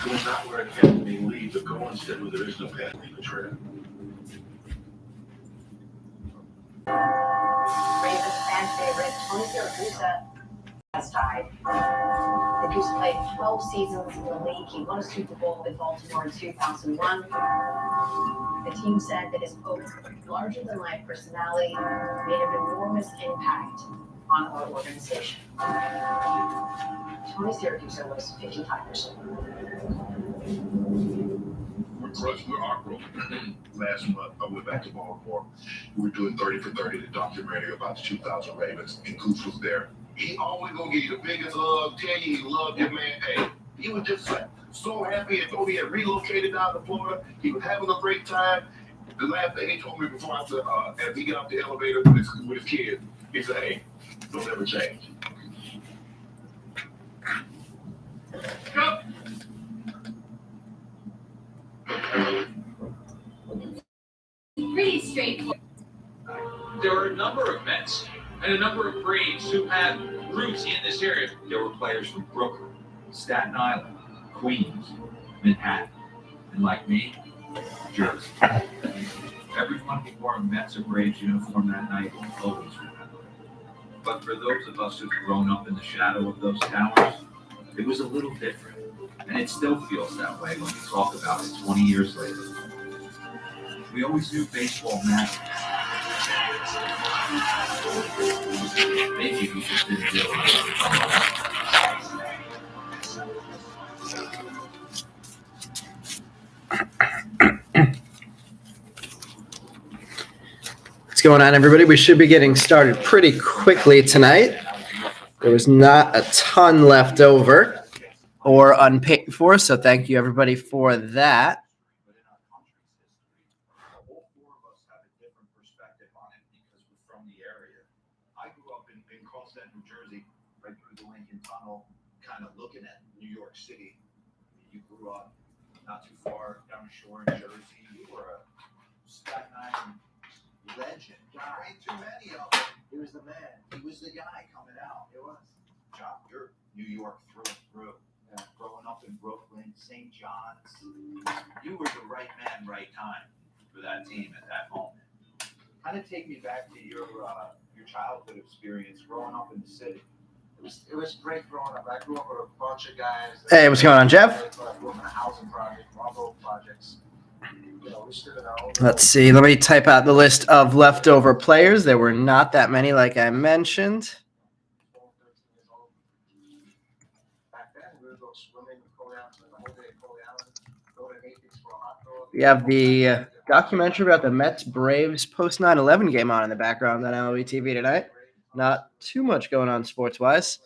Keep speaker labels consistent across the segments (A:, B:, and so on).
A: Go not where it can be lead, but go instead where there is no path leave a trail.
B: Ravens fan favorite Tony Siragusa has died. The Goose played 12 seasons in the league. He won a Super Bowl with Baltimore in 2001. The team said that his quote, larger-than-life personality made an enormous impact on our organization. Tony Siragusa was 55 years old.
A: We're our group. Last month, I went back to Baltimore. We were doing 30 for 30, the documentary about the 2000 Ravens, and Goose was there. He always gonna give you the biggest hug, tell you he loved your man. Hey, he was just like so happy, and though he had relocated down to Florida, he was having a great time. The last thing he told me before I said, as he got off the elevator with his kids, he said, "Hey, don't ever change." Go.
C: Pretty straightforward.
D: There are a number of Mets and a number of Braves who have roots in this area. There were players from Brooklyn, Staten Island, Queens, Manhattan, and like me, Jersey. Everyone who wore a Mets or Braves uniform that night will always remember it. But for those of us who've grown up in the shadow of those towers, it was a little different. And it still feels that way when we talk about it 20 years later. We always knew baseball mattered. Maybe we just didn't realize it.
E: What's going on, everybody? We should be getting started pretty quickly tonight. There was not a ton left over or unpaid for, so thank you, everybody, for that.
F: Kind of looking at New York City. You grew up not too far down the shore in Jersey. You were a Staten Island legend. Way too many of them. He was the man. He was the guy coming out. It was. John, you're New York through and through. Growing up in Brooklyn, St. John's. You were the right man, right time for that team at that moment. Kind of take me back to your childhood experience growing up in the city. It was great growing up. I grew up with a bunch of guys.
E: Hey, what's going on, Jeff?
F: I grew up in a housing project, Marlboro projects. We stood in our own.
E: Let's see. Let me type out the list of leftover players. There were not that many, like I mentioned.
F: Back then, we would go swimming with Coley Island, the whole day at Coley Island, go to Naples for a hot dog.
E: We have the documentary about the Mets Braves post 9/11 game on in the background on MLB TV tonight. Not too much going on sports-wise.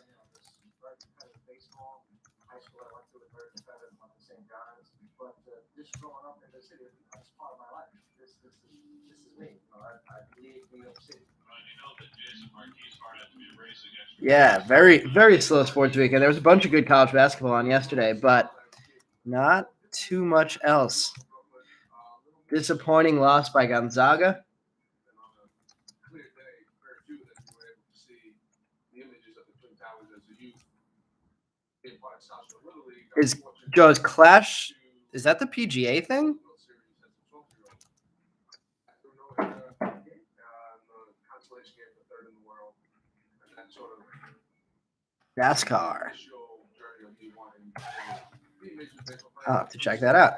E: Yeah, very, very slow sports weekend. There was a bunch of good college basketball on yesterday, but not too much else. Disappointing loss by Gonzaga. Is Joe's Clash, is that the PGA thing? NASCAR. I'll have to check that out.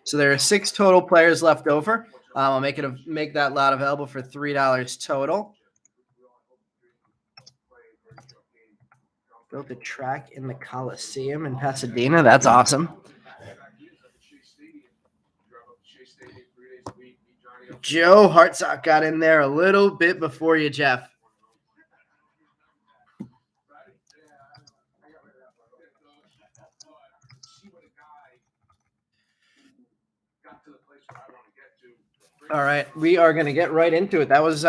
E: So there are 6 total players left over. I'll make that lot available for $3 total. Built a track in the Coliseum in Pasadena. That's awesome. Joe Hartsock got in there a little bit before you, Jeff. All right, we are going to get right into it. That was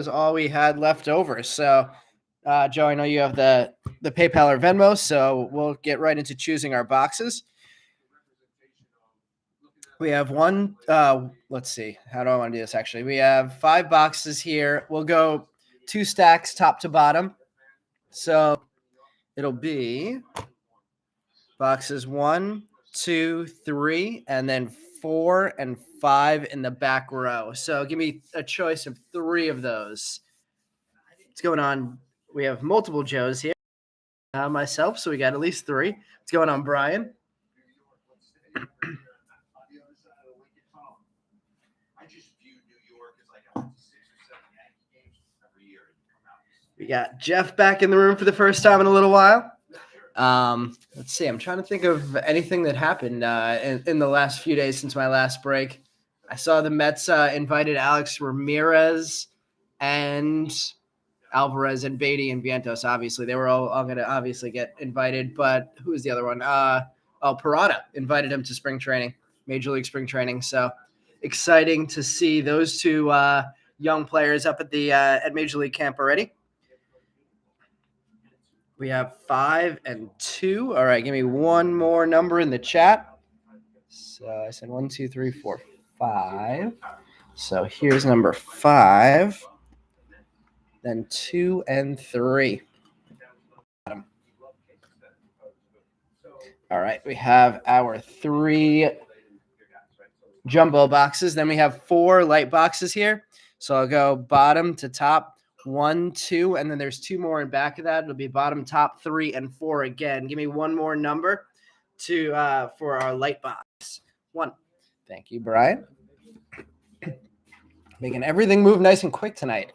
E: all we had left over. So, Joe, I know you have the PayPal or Venmo, so we'll get right into choosing our boxes. We have one. Let's see. How do I want to do this? Actually, we have 5 boxes here. We'll go 2 stacks, top to bottom. So it'll be boxes 1, 2, 3, and then 4 and 5 in the back row. So give me a choice of 3 of those. What's going on? We have multiple Joes here. Myself, so we got at least 3. What's going on, Brian?
F: I just view New York as like a 6 or 7 Yankee games every year.
E: We got Jeff back in the room for the first time in a little while. Let's see. I'm trying to think of anything that happened in the last few days since my last break. I saw the Mets invited Alex Ramirez and Alvarez and Beatty and Vientos. Obviously, they were all going to obviously get invited. But who was the other one? Parada invited him to spring training, Major League spring training. So exciting to see those 2 young players up at the at Major League camp already. We have 5 and 2. All right, give me one more number in the chat. So I said 1, 2, 3, 4, 5. So here's number 5. Then 2 and 3. All right, we have our 3 jumbo boxes. Then we have 4 light boxes here. So I'll go bottom to top. 1, 2, and then there's 2 more in back of that. It'll be bottom, top, 3, and 4 again. Give me one more number to for our light box. 1. Thank you, Brian. Making everything move nice and quick tonight.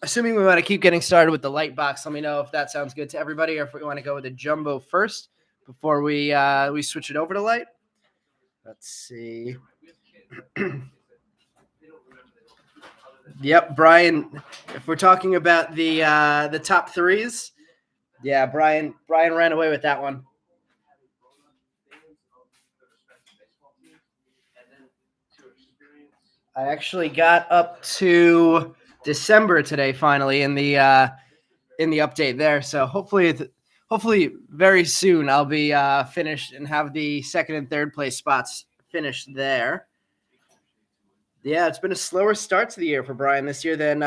E: Assuming we want to keep getting started with the light box, let me know if that sounds good to everybody, or if we want to go with the jumbo first before we switch it over to light. Let's see. Yep, Brian. If we're talking about the top 3s, yeah, Brian ran away with that one. I actually got up to December today, finally in the update there. So hopefully very soon I'll be finished and have the 2nd and 3rd place spots finished there. Yeah, it's been a slower start to the year for Brian this year than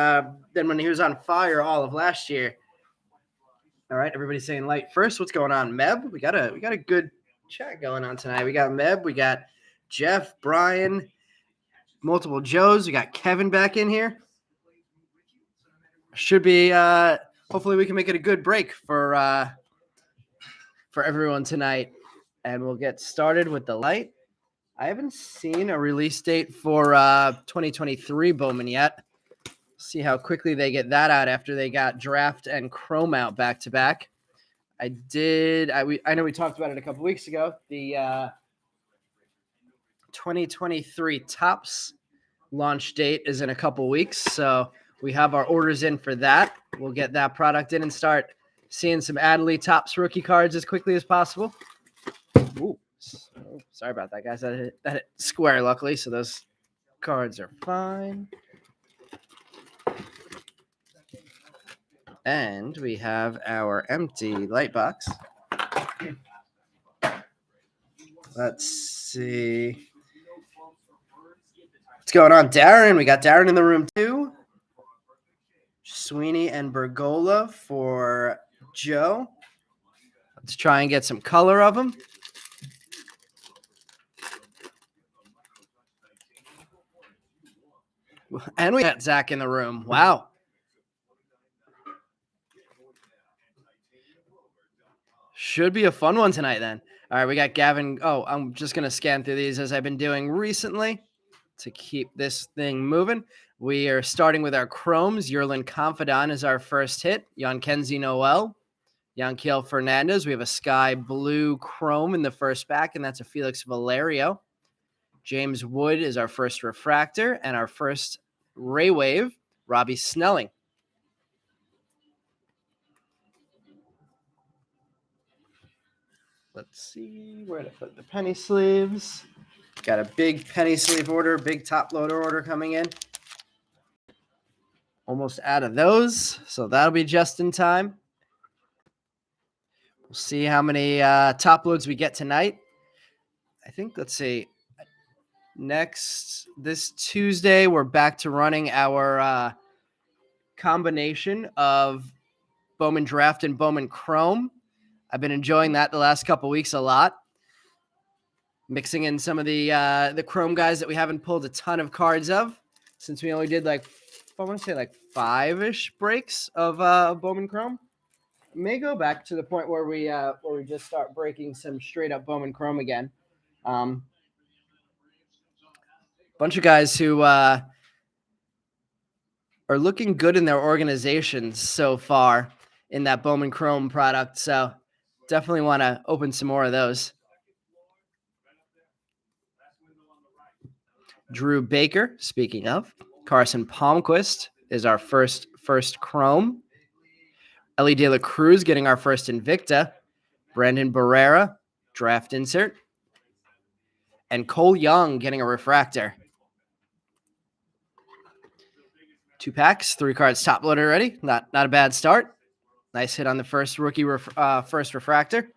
E: when he was on fire all of last year. All right, everybody's saying light first. What's going on, Meb? We got a good chat going on tonight. We got Meb, we got Jeff, Brian, multiple Joes. We got Kevin back in here. Should be hopefully we can make it a good break for everyone tonight, and we'll get started with the light. I haven't seen a release date for 2023 Bowman yet. See how quickly they get that out after they got draft and chrome out back to back. I know we talked about it a couple weeks ago. The 2023 Topps launch date is in a couple weeks, so we have our orders in for that. We'll get that product in and start seeing some Adley Topps rookie cards as quickly as possible. Ooh. Oh, sorry about that, guys. That hit square, luckily, so those cards are fine. And we have our empty light box. Let's see. What's going on, Darren? We got Darren in the room, too. Sweeney and Bergola for Joe. Let's try and get some color of them. And we got Zach in the room. Wow. Should be a fun one tonight then. All right, we got Gavin. Oh, I'm just going to scan through these as I've been doing recently to keep this thing moving. We are starting with our chromes. Yerlin Confidant is our first hit. Kenzie Noel. Yanquiel Fernandez. We have a sky blue chrome in the first pack, and that's a Felix Valerio. James Wood is our first refractor, and our first Ray Wave, Robbie Snelling. Let's see where to put the penny sleeves. Got a big penny sleeve order, big top loader order coming in. Almost out of those, so that'll be just in time. We'll see how many top loads we get tonight. I think, let's see. This Tuesday, we're back to running our combination of Bowman Draft and Bowman Chrome. I've been enjoying that the last couple weeks a lot. Mixing in some of the Chrome guys that we haven't pulled a ton of cards of, since we only did I want to say 5-ish breaks of Bowman Chrome. May go back to the point where we just start breaking some straight up Bowman Chrome again. Bunch of guys who are looking good in their organizations so far in that Bowman Chrome product. So definitely want to open some more of those. Drew Baker, speaking of, Carson Palmquist is our first Chrome. Ellie De La Cruz getting our first Invicta. Brandon Barrera, draft insert. And Cole Young getting a refractor. 2 packs, 3 cards top loaded already. Not a bad start. Nice hit on the first rookie first refractor.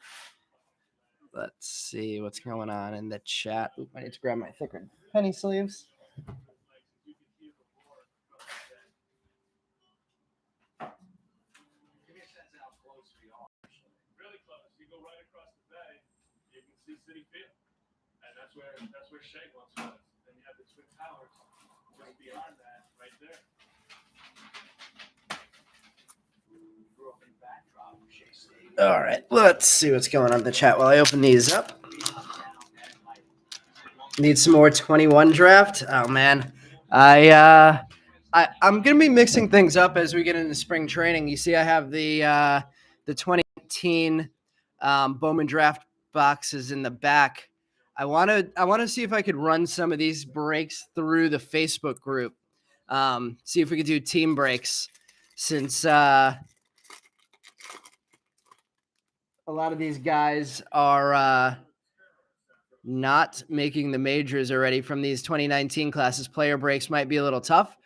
E: Let's see what's going on in the chat. Oop, I need to grab my thicker penny sleeves.
G: Really close. You go right across the bay, you can see City Field, and that's where Shea once was. Then you have the Twin Towers just beyond that, right there.
E: All right, let's see what's going on in the chat while I open these up. Need some more 21 draft. Oh man, I'm gonna be mixing things up as we get into spring training. You see, I have the 2018 Bowman draft boxes in the back. I want to see if I could run some of these breaks through the Facebook group. See if we could do team breaks, since a lot of these guys are not making the majors already from these 2019 classes. Player breaks might be a little tough.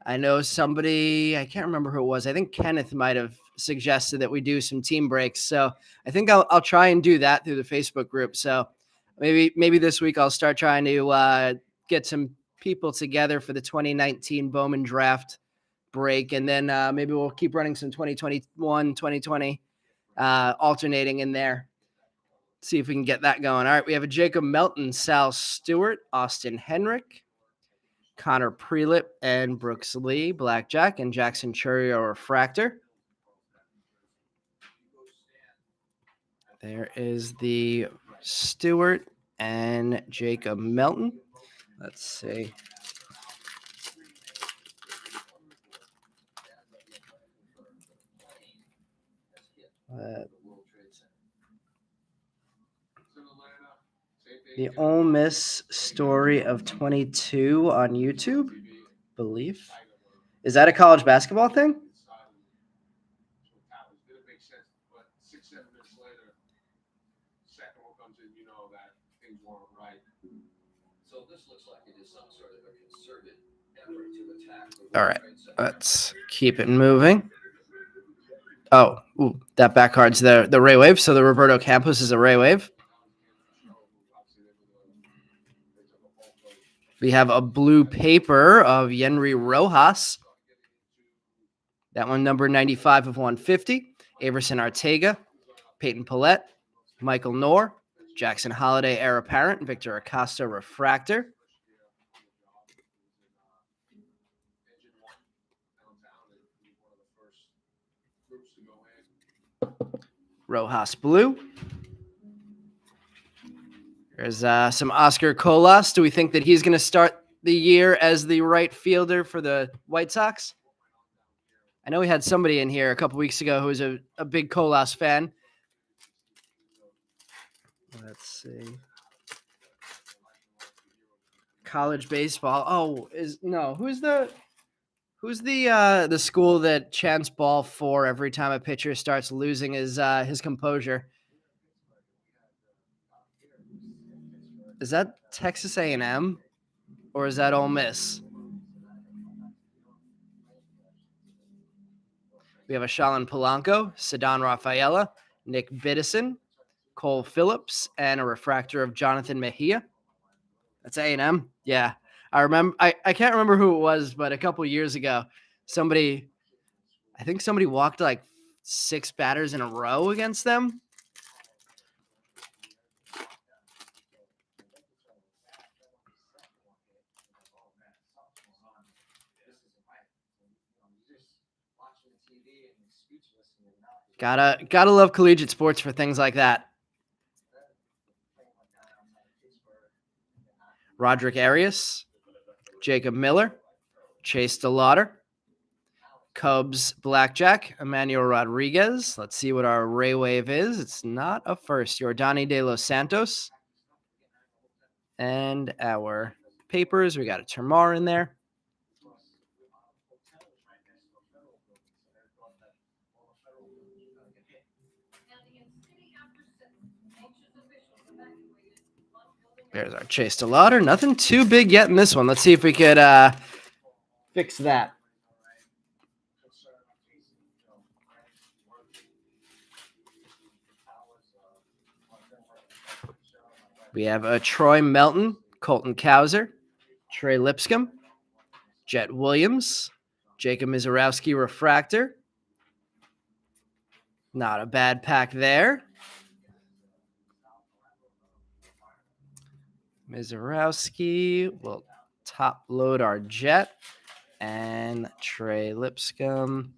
E: I know somebody, I can't remember who it was. I think Kenneth might have suggested that we do some team breaks. So I think I'll try and do that through the Facebook group. So maybe this week I'll start trying to get some people together for the 2019 Bowman draft break. And then maybe we'll keep running some 2021, 2020 alternating in there. See if we can get that going. All right, we have a Jacob Melton, Sal Stewart, Austin Henrik, Connor Prelip, and Brooks Lee, Blackjack, and Jackson Churio, Refractor. There is the Stewart and Jacob Melton. Let's see. The Ole Miss story of 22 on YouTube, believe. Is that a college basketball thing? All right, let's keep it moving. Oh, that back card's the Ray Wave. So the Roberto Campos is a Ray Wave. We have a blue paper of Yenry Rojas. That one, number 95 of 150. Averson Arteaga, Peyton Paulette, Michael Knorr, Jackson Holiday, Heir Apparent, Victor Acosta, Refractor. Rojas Blue. There's some Oscar Colas. Do we think that he's going to start the year as the right fielder for the White Sox? I know we had somebody in here a couple weeks ago who was a big Colas fan. Let's see. College baseball. Oh, who's the school that chants ball for every time a pitcher starts losing his composure? Is that Texas A&M or is that Ole Miss? We have a Shalin Polanco, Cedon Rafaela, Nick Biddison, Cole Phillips, and a refractor of Jonathan Mejia. That's A&M. Yeah. I remember. I can't remember who it was, but a couple years ago, somebody walked like 6 batters in a row against them. Gotta love collegiate sports for things like that. Roderick Arias, Jacob Miller, Chase DeLauder, Cubs Blackjack, Emmanuel Rodriguez. Let's see what our Ray Wave is. It's not a first. Yordani De Los Santos. And our papers, we got a Termar in there. There's our Chase DeLauder. Nothing too big yet in this one. Let's see if we could fix that. We have a Troy Melton, Colton Cowser, Trey Lipscomb, Jet Williams, Jacob Mizorowski Refractor. Not a bad pack there. Mizorowski will top load our Jet, and Trey Lipscomb.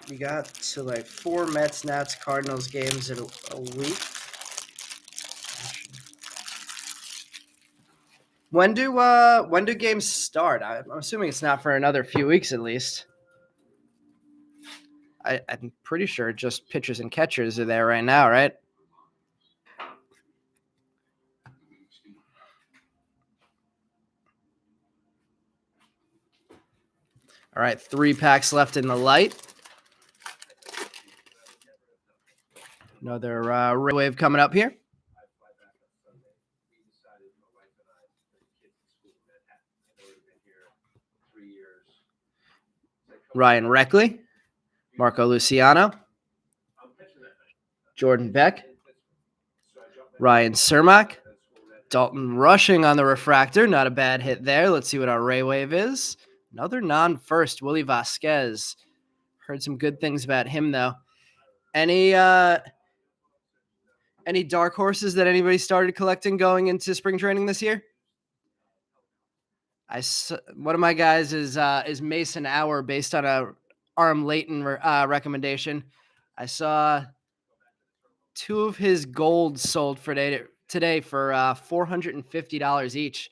E: We got to like 4 Mets, Nats, Cardinals games in a week. When do games start? I'm assuming it's not for another few weeks at least. I'm pretty sure just pitchers and catchers are there right now, right? All right, 3 packs left in the Lite. Another Ray Wave coming up here. Ryan Reckley, Marco Luciano, Jordan Beck, Ryan Cermak, Dalton Rushing on the refractor. Not a bad hit there. Let's see what our Ray Wave is. Another non-first, Willie Vasquez. Heard some good things about him, though. Any dark horses that anybody started collecting going into spring training this year? One of my guys is Mason Hour, based on a Arm Layton recommendation. I saw 2 of his golds sold for today for $450 each.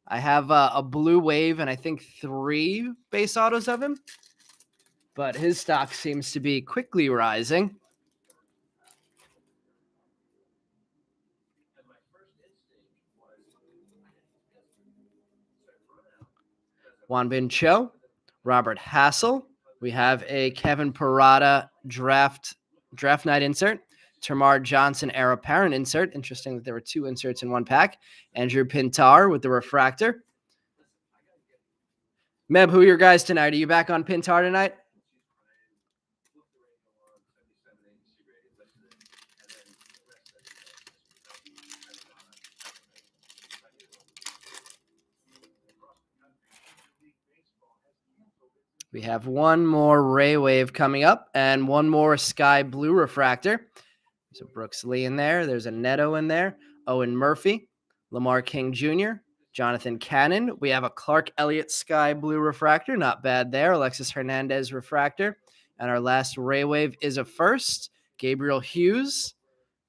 E: I have a blue wave and I think 3 base autos of him, but his stock seems to be quickly rising. Juan Bin Cho, Robert Hassel. We have a Kevin Parada draft night insert. Termar Johnson heir apparent insert. Interesting that there were 2 inserts in 1 pack. Andrew Pintar with the refractor. Meb, who are your guys tonight? Are you back on Pintar tonight? We have 1 more Ray Wave coming up and 1 more Sky Blue refractor. There's a Brooks Lee in there. There's a Neto in there. Owen Murphy, Lamar King Jr., Jonathan Cannon. We have a Clark Elliott Sky Blue refractor. Not bad there. Alexis Hernandez refractor. And our last Ray Wave is a first. Gabriel Hughes,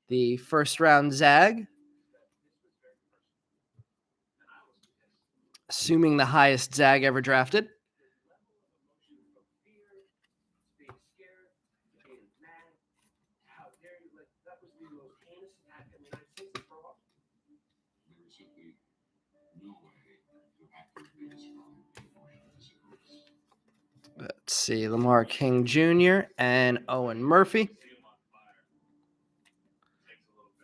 E: the first round Zag. Assuming the highest Zag ever drafted. Let's see, Lamar King Jr. and Owen Murphy.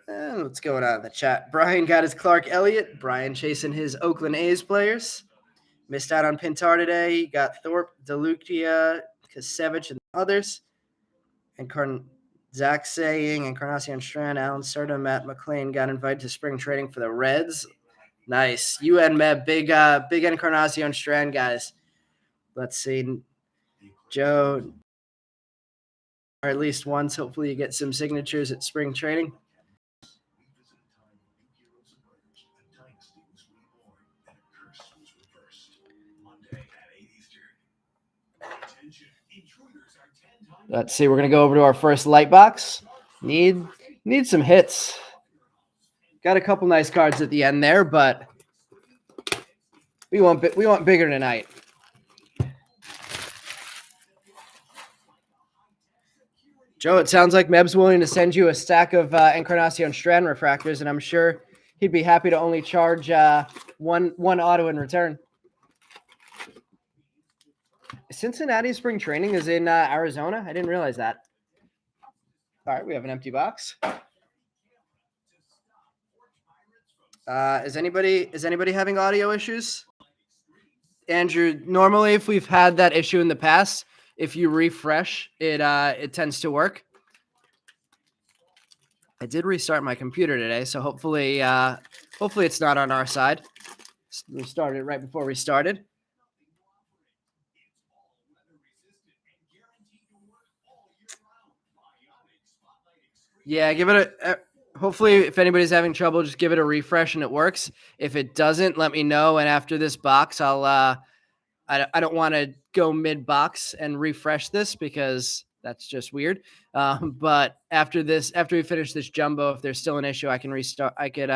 E: And what's going on in the chat? Brian got his Clark Elliott. Brian chasing his Oakland A's players. Missed out on Pintar today. Got Thorpe, DeLucia, Kasevich, and others. Zach saying Encarnacion Strand, Alan Serta, Matt McLean got invited to spring training for the Reds. Nice. You and Meb, big Encarnacion Strand guys. Let's see. Joe, or at least once. Hopefully you get some signatures at spring training. Let's see. We're going to go over to our first light box. Need some hits. Got a couple nice cards at the end there, but we want bigger tonight. Joe, it sounds like Meb's willing to send you a stack of Encarnacion Strand refractors, and I'm sure he'd be happy to only charge one auto in return. Cincinnati spring training is in Arizona. I didn't realize that. All right, we have an empty box. Is anybody having audio issues? Andrew, normally if we've had that issue in the past, if you refresh, it tends to work. I did restart my computer today, so hopefully it's not on our side. We started right before we started. Yeah, give it a. Hopefully, if anybody's having trouble, just give it a refresh and it works. If it doesn't, let me know. And after this box, I'll. I don't want to go mid box and refresh this because that's just weird. But after we finish this jumbo, if there's still an issue, I can restart. I could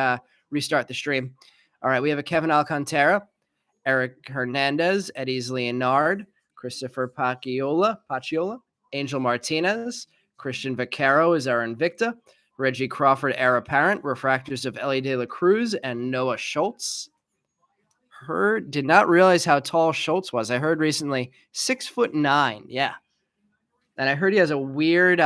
E: restart the stream. All right, we have a Kevin Alcantara, Eric Hernandez, Eddie's Leonard, Christopher Paciola, Angel Martinez, Christian Vaccaro is our Invicta, Reggie Crawford, heir apparent, refractors of Ellie De La Cruz and Noah Schultz. Did not realize how tall Schultz was. I heard recently 6'9". Yeah. And I heard he has a weird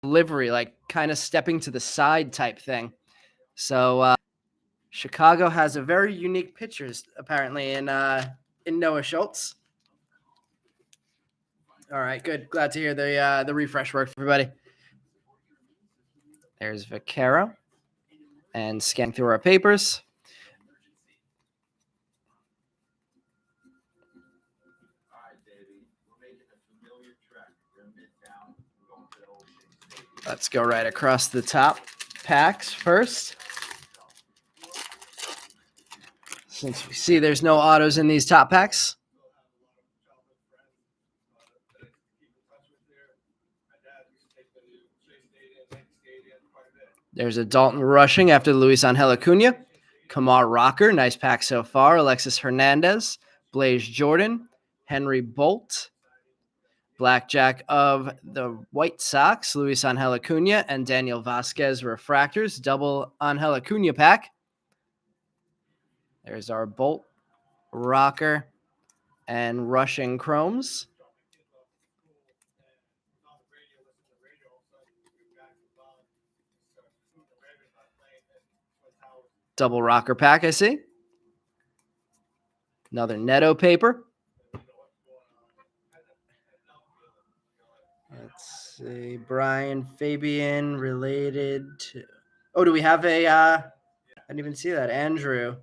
E: livery, like kind of stepping to the side type thing. So Chicago has a very unique pitchers apparently in Noah Schultz. All right, good. Glad to hear the refresh worked for everybody. There's Vaccaro. And scan through our papers. Let's go right across the top packs first. Since we see there's no autos in these top packs. There's a Dalton Rushing after Luis Angel Acuna. Kamar Rocker, nice pack so far. Alexis Hernandez, Blaze Jordan, Henry Bolt, Blackjack of the White Sox, Luis Angel Acuna, and Daniel Vasquez refractors. Double Angel Acuna pack. There's our Bolt, Rocker, and Rushing Chromes. Double Rocker pack, I see. Another Neto paper. Let's see. Brian Fabian related to... Oh, do we have a... I didn't even see that. Andrew.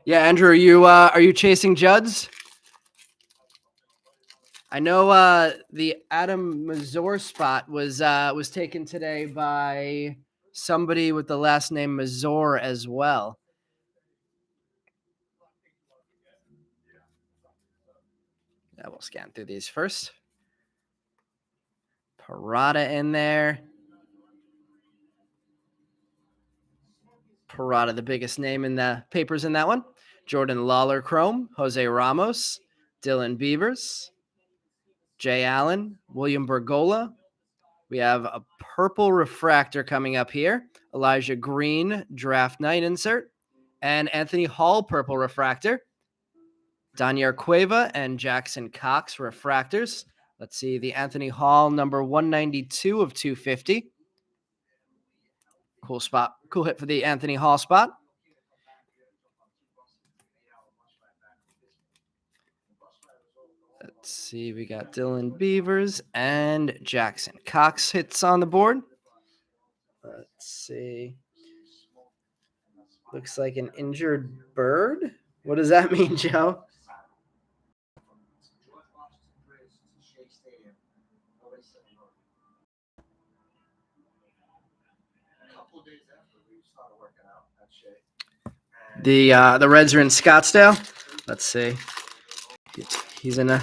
E: Yeah, Andrew, are you chasing Judds? I know the Adam Mazur spot was taken today by somebody with the last name Mazur as well. Yeah, we'll scan through these first. Parada in there. Parada, the biggest name in the papers in that one. Jordan Lawler Chrome, Jose Ramos, Dylan Beavers, Jay Allen, William Bergola. We have a purple refractor coming up here. Elijah Green, draft night insert. And Anthony Hall, purple refractor. Daniel Cueva and Jackson Cox, refractors. Let's see, the Anthony Hall, number 192 of 250. Cool spot. Cool hit for the Anthony Hall spot. Let's see. We got Dylan Beavers and Jackson Cox hits on the board. Let's see. Looks like an injured bird. What does that mean, Joe? The Reds are in Scottsdale. Let's see. He's in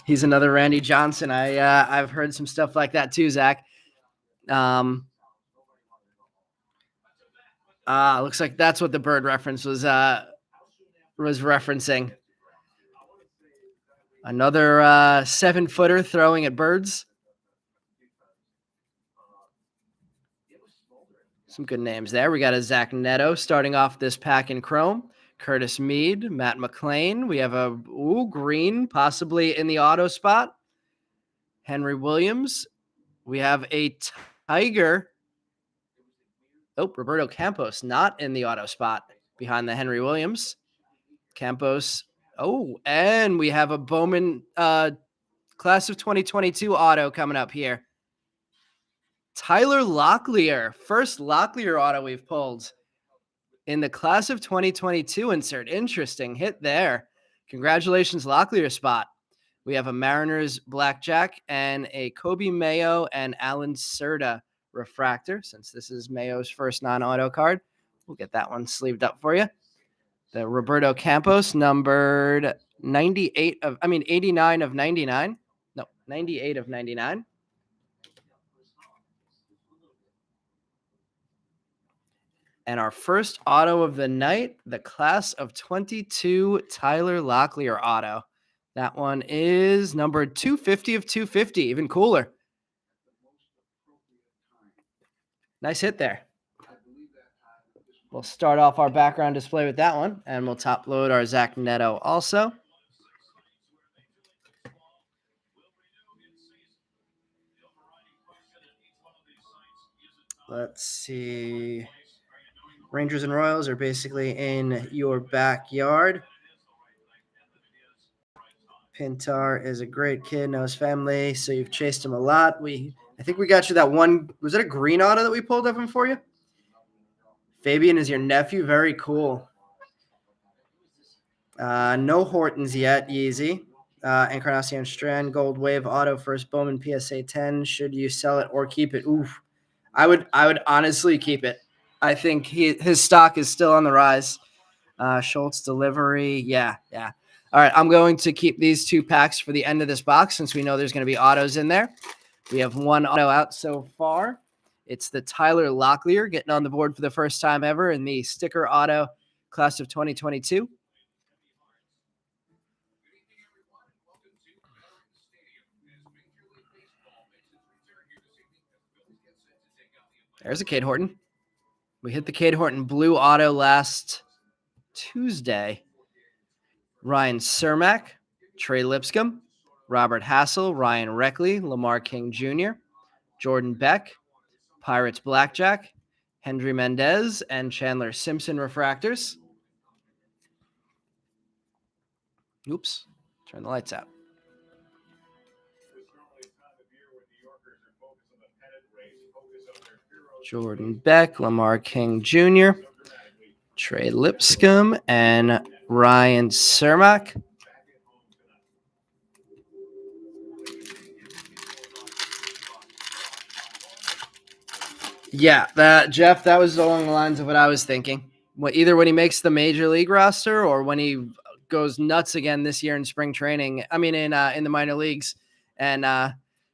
E: he's another Randy Johnson. I've heard some stuff like that too, Zach. Looks like that's what the bird reference was referencing. Another 7-footer throwing at birds. Some good names there. We got a Zach Neto starting off this pack in chrome. Curtis Mead, Matt McLean. We have a green, possibly in the auto spot. Henry Williams. We have a Tiger. Oh, Roberto Campos, not in the auto spot behind the Henry Williams. Campos. Oh, and we have a Bowman class of 2022 auto coming up here. Tyler Locklear, first Locklear auto we've pulled in the class of 2022 insert. Interesting hit there. Congratulations, Locklear spot. We have a Mariners blackjack and a Kobe Mayo and Alan Serta refractor. Since this is Mayo's first non-auto card, we'll get that one sleeved up for you. The Roberto Campos numbered 89 of 99. No, 98 of 99. And our first auto of the night, the class of 22 Tyler Locklear auto. That one is number 250 of 250, even cooler. Nice hit there. We'll start off our background display with that one, and we'll top load our Zach Neto also. Let's see. Rangers and Royals are basically in your backyard. Pintar is a great kid, knows family, so you've chased him a lot. I think we got you that one. Was it a green auto that we pulled of him for you? Fabian is your nephew. Very cool. No Hortons yet. Easy. Encarnacion Strand, Gold Wave Auto, first Bowman PSA 10. Should you sell it or keep it? Oof. I would honestly keep it. I think his stock is still on the rise. Schultz delivery. Yeah. All right, I'm going to keep these two packs for the end of this box since we know there's going to be autos in there. We have one auto out so far. It's the Tyler Locklear getting on the board for the first time ever in the sticker auto class of 2022. There's a Cade Horton. We hit the Cade Horton blue auto last Tuesday. Ryan Cermak, Trey Lipscomb, Robert Hassel, Ryan Reckley, Lamar King Jr., Jordan Beck, Pirates Blackjack, Hendry Mendez, and Chandler Simpson refractors. Oops, turn the lights out. Jordan Beck, Lamar King Jr., Trey Lipscomb, and Ryan Cermak. Yeah, Jeff, that was along the lines of what I was thinking. Either when he makes the major league roster or when he goes nuts again this year in spring training. I mean, in the minor leagues, and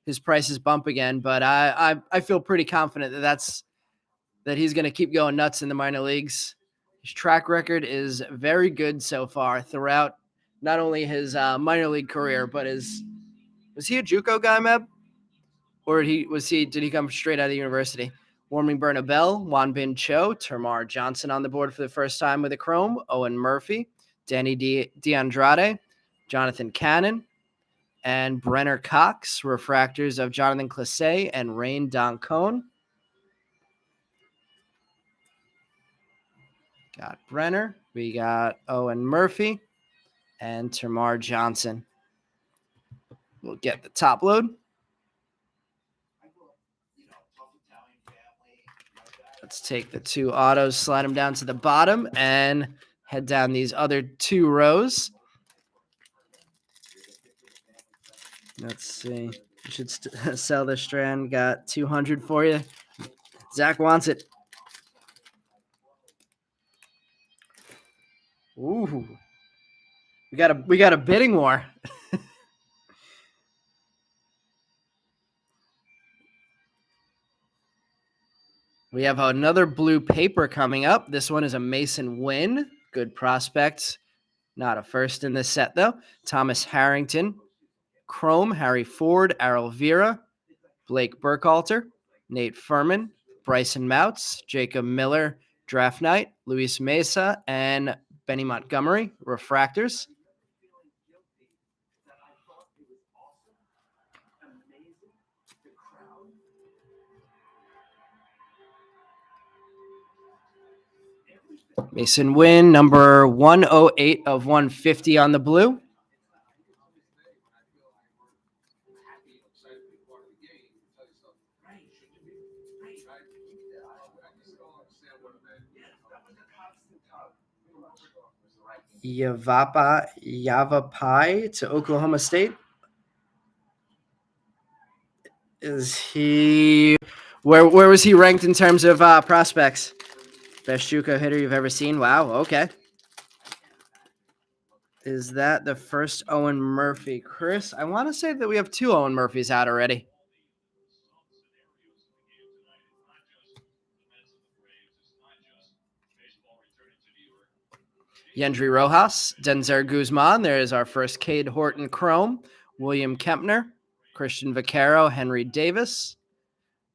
E: his prices bump again. But I feel pretty confident that he's going to keep going nuts in the minor leagues. His track record is very good so far throughout not only his minor league career, but was he a JUCO guy, Meb? Or did he come straight out of university? Warming Bernabel, Juan Bin Cho, Termar Johnson on the board for the first time with a chrome, Owen Murphy, Danny DeAndrade, Jonathan Cannon, and Brenner Cox, refractors of Jonathan Classe and Rain Doncone. Got Brenner. We got Owen Murphy and Termar Johnson. We'll get the top load. Let's take the 2 autos, slide them down to the bottom, and head down these other 2 rows. Let's see. You should sell this strand. Got 200 for you. Zach wants it. Ooh. We got a bidding war. We have another blue paper coming up. This one is a Mason Wynn. Good prospect. Not a first in this set, though. Thomas Harrington. Chrome, Harry Ford, Errol Vera, Blake Burkhalter, Nate Furman, Bryson Mouts, Jacob Miller, Draft Night, Luis Mesa, and Benny Montgomery, refractors. Mason Wynn, number 108 of 150 on the blue. Yavapai to Oklahoma State. Is he where was he ranked in terms of prospects? Best JUCO hitter you've ever seen. Wow. Okay. Is that the first Owen Murphy? Chris, I want to say that we have 2 Owen Murphys out already. Yendry Rojas, Denzer Guzman. There is our first Cade Horton Chrome. William Kempner, Christian Vaccaro, Henry Davis,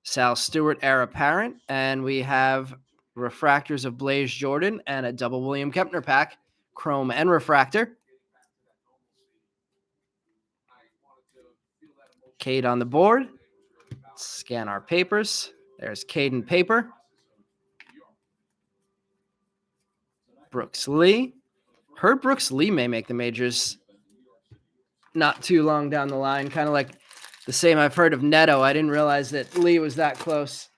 E: Sal Stewart, heir apparent. And we have refractors of Blaze Jordan and a double William Kempner pack, Chrome and refractor. Cade on the board. Scan our papers. There's Caden paper. Brooks Lee. Heard Brooks Lee may make the majors not too long down the line. Kind of like the same I've heard of Neto. I didn't realize that Lee was that close.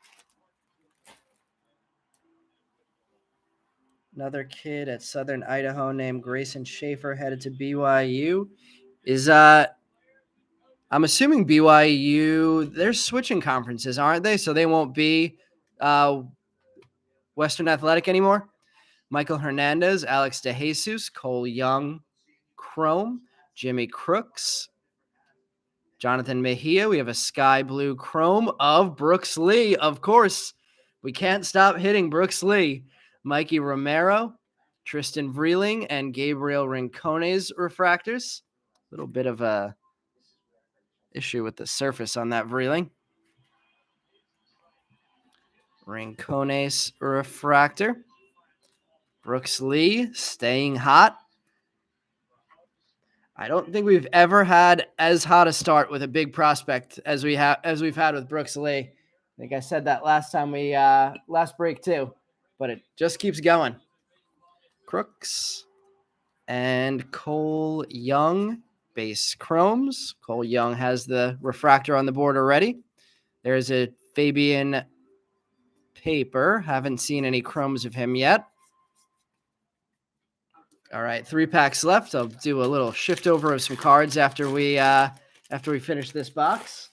E: Another kid at Southern Idaho named Grayson Schaefer headed to BYU. Is I'm assuming BYU, they're switching conferences, aren't they? So they won't be Western Athletic anymore. Michael Hernandez, Alex DeJesus, Cole Young, Chrome, Jimmy Crooks, Jonathan Mejia. We have a sky blue Chrome of Brooks Lee. Of course, we can't stop hitting Brooks Lee. Mikey Romero, Tristan Vreeling, and Gabriel Rincones refractors. A little bit of a issue with the surface on that Vreeling. Rincones refractor. Brooks Lee staying hot. I don't think we've ever had as hot a start with a big prospect as we've had with Brooks Lee. I think I said that last time we last break too, but it just keeps going. Crooks and Cole Young, base chromes. Cole Young has the refractor on the board already. There's a Fabian paper. Haven't seen any chromes of him yet. All right, 3 packs left. I'll do a little shift over of some cards after we finish this box.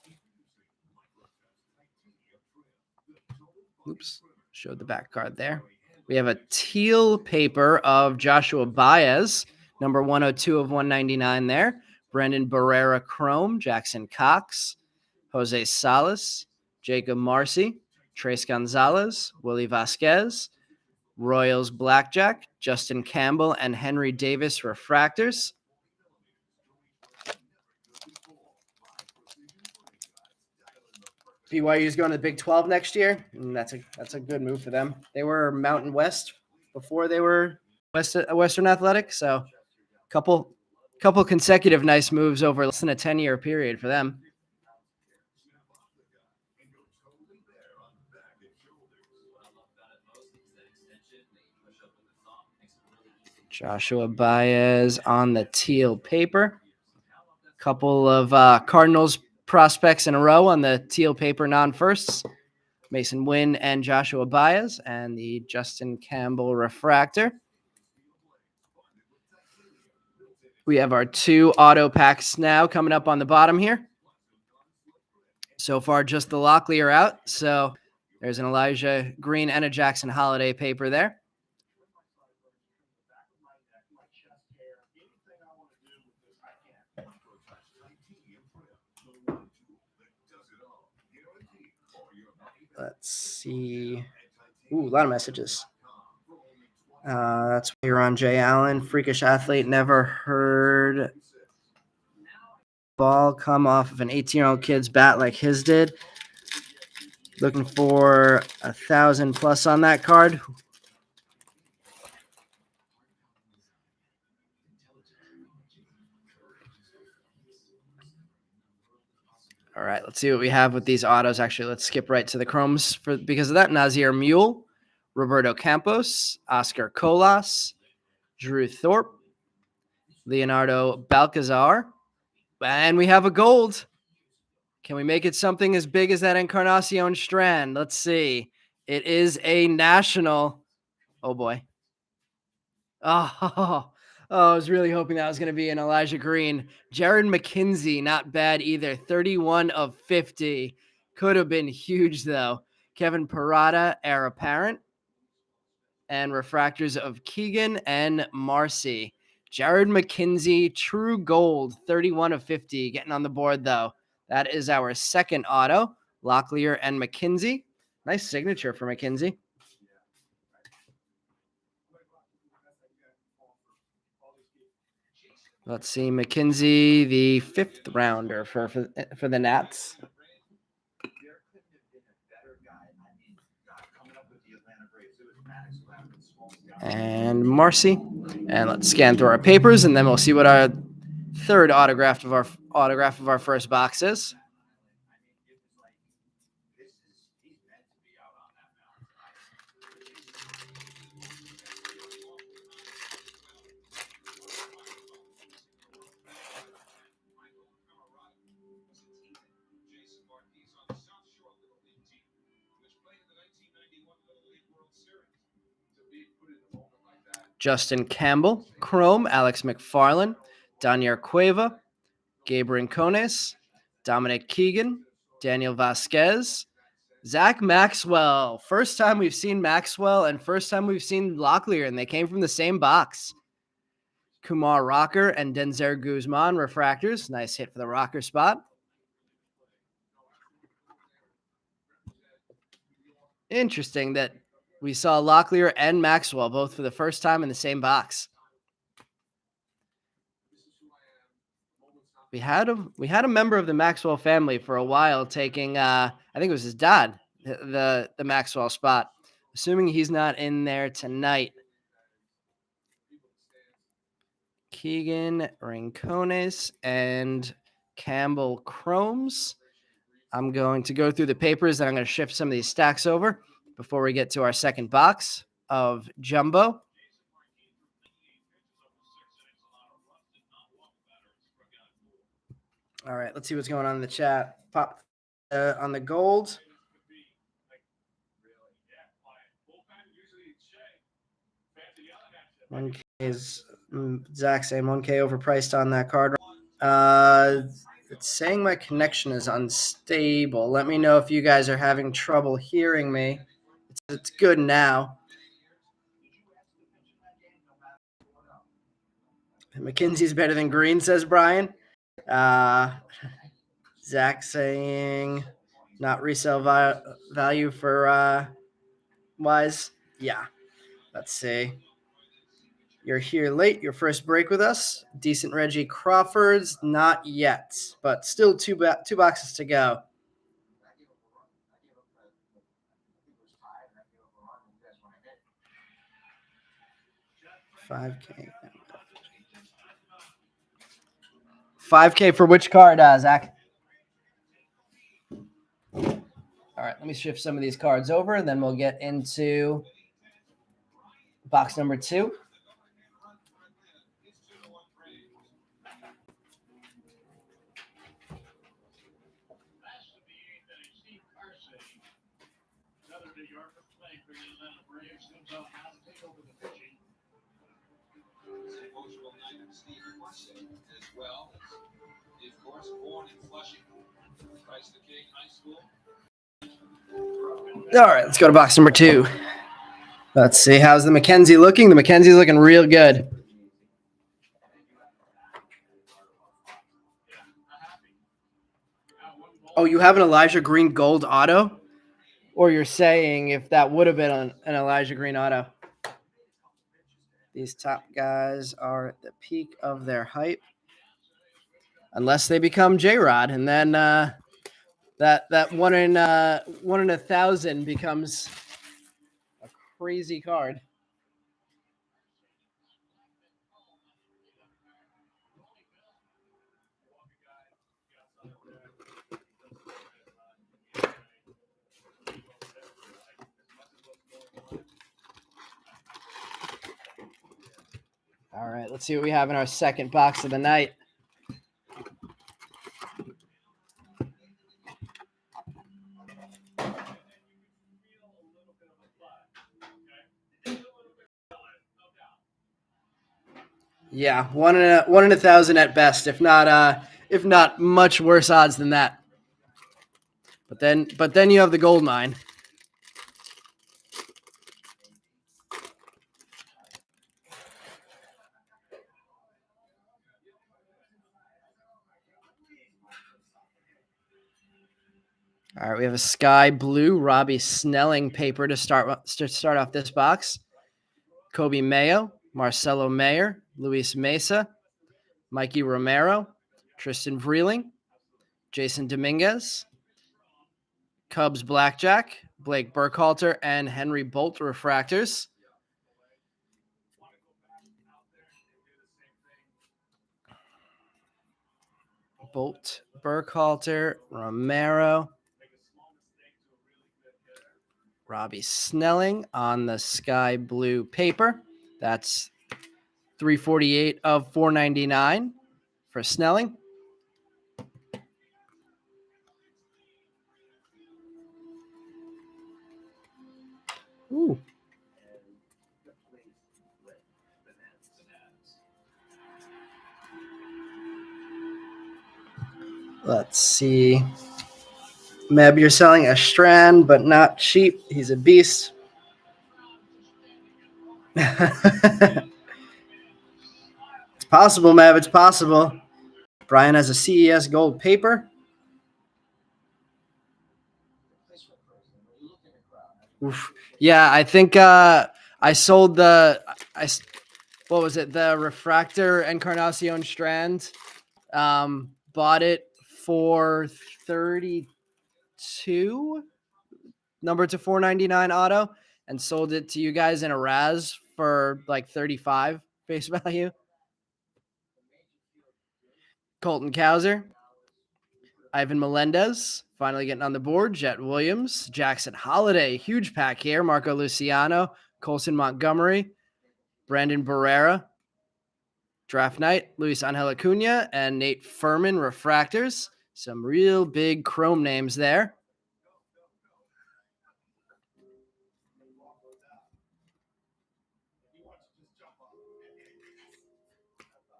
E: Oops, showed the back card there. We have a teal paper of Joshua Baez, number 102 of 199 there. Brendan Barrera Chrome, Jackson Cox, Jose Salas, Jacob Marcy, Trace Gonzalez, Willie Vasquez, Royals Blackjack, Justin Campbell, and Henry Davis refractors. BYU is going to the Big 12 next year, and that's a good move for them. They were Mountain West before they were Western Athletic, so couple consecutive nice moves over less than a 10-year period for them. Joshua Baez on the teal paper. Couple of Cardinals prospects in a row on the teal paper non-firsts. Mason Wynn and Joshua Baez, and the Justin Campbell refractor. We have our 2 auto packs now coming up on the bottom here. So far, just the Locklear out. So there's an Elijah Green and a Jackson Holiday paper there. Let's see. Ooh, a lot of messages. That's why you're on Jay Allen. Freakish athlete. Never heard ball come off of an 18-year-old kid's bat like his did. Looking for 1,000 plus on that card. All right, let's see what we have with these autos. Actually, let's skip right to the chromes because of that. Nazir Mule, Roberto Campos, Oscar Colas, Drew Thorpe, Leonardo Balcazar, and we have a gold. Can we make it something as big as that Encarnacion Strand? Let's see. It is a national. Oh, boy. Oh, I was really hoping that was going to be an Elijah Green. Jared McKenzie, not bad either. 31 of 50. Could have been huge, though. Kevin Parada, heir apparent. And refractors of Keegan and Marcy. Jared McKenzie, true gold, 31 of 50. Getting on the board, though. That is our second auto. Locklear and McKenzie. Nice signature for McKenzie. Let's see, McKenzie, the 5th rounder for the Nats. And Marcy. And let's scan through our papers, and then we'll see what our third autograph of our first box is. Justin Campbell, Chrome, Alex McFarland, Daniel Cueva, Gabe Rincones, Dominic Keegan, Daniel Vasquez, Zach Maxwell. First time we've seen Maxwell and first time we've seen Locklear, and they came from the same box. Kumar Rocker and Denzer Guzman, refractors. Nice hit for the rocker spot. Interesting that we saw Locklear and Maxwell both for the first time in the same box. We had a member of the Maxwell family for a while taking I think it was his dad, the Maxwell spot. Assuming he's not in there tonight. Keegan, Rincones, and Campbell Chromes. I'm going to go through the papers, and I'm going to shift some of these stacks over before we get to our second box of Jumbo. All right, let's see what's going on in the chat. Pop on the gold. 1K is Zach saying 1K overpriced on that card. It's saying my connection is unstable. Let me know if you guys are having trouble hearing me. It's good now. McKenzie's better than Green, says Brian. Zach saying not resale value for Wise. Yeah. Let's see. You're here late. Your first break with us. Decent Reggie Crawford's not yet, but still two boxes to go. $5K for which card, Zach? All right, let me shift some of these cards over, and then we'll get into box number 2.
D: It's an emotional night for Steve Marcy as well. He, of course, born in Flushing, Christ the King High School.
E: All right, let's go to box number 2. Let's see. How's the Mackenzie looking? The Mackenzie's looking real good. Oh, you have an Elijah Green gold auto? Or you're saying if that would have been an Elijah Green auto? These top guys are at the peak of their hype. Unless they become J-Rod, and then that one in 1,000 becomes a crazy card. All right, let's see what we have in our second box of the night. Yeah, one in 1,000 at best, if not much worse odds than that. But then you have the gold mine. All right, we have a sky blue Robbie Snelling paper to start off this box. Kobe Mayo, Marcelo Mayer, Luis Mesa, Mikey Romero, Tristan Vreeling, Jason Dominguez, Cubs Blackjack, Blake Burkhalter, and Henry Bolt refractors. Bolt, Burkhalter, Romero, Robbie Snelling on the sky blue paper. That's 348 of 499 for Snelling. Ooh. Let's see. Meb, you're selling a Strand, but not cheap. He's a beast. It's possible, Meb. It's possible. Brian has a CES gold paper. Oof. Yeah, I think I sold what was it? The Refractor Encarnacion Strand. Bought it for 32, number to 499 auto, and sold it to you guys in a Raz for like 35 face value. Colton Cowser, Ivan Melendez, finally getting on the board. Jet Williams, Jackson Holiday, huge pack here. Marco Luciano, Colson Montgomery, Brandon Barrera, Draft Night, Luis Angel Acuna, and Nate Furman refractors. Some real big chrome names there.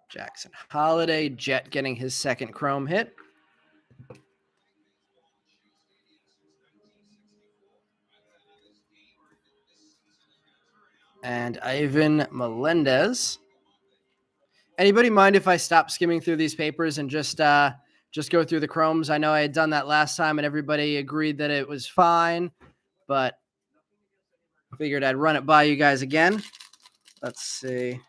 E: Jackson Holiday, Jet getting his second chrome hit. And Ivan Melendez. Anybody mind if I stop skimming through these papers and just go through the chromes? I know I had done that last time and everybody agreed that it was fine, but figured I'd run it by you guys again. Let's see.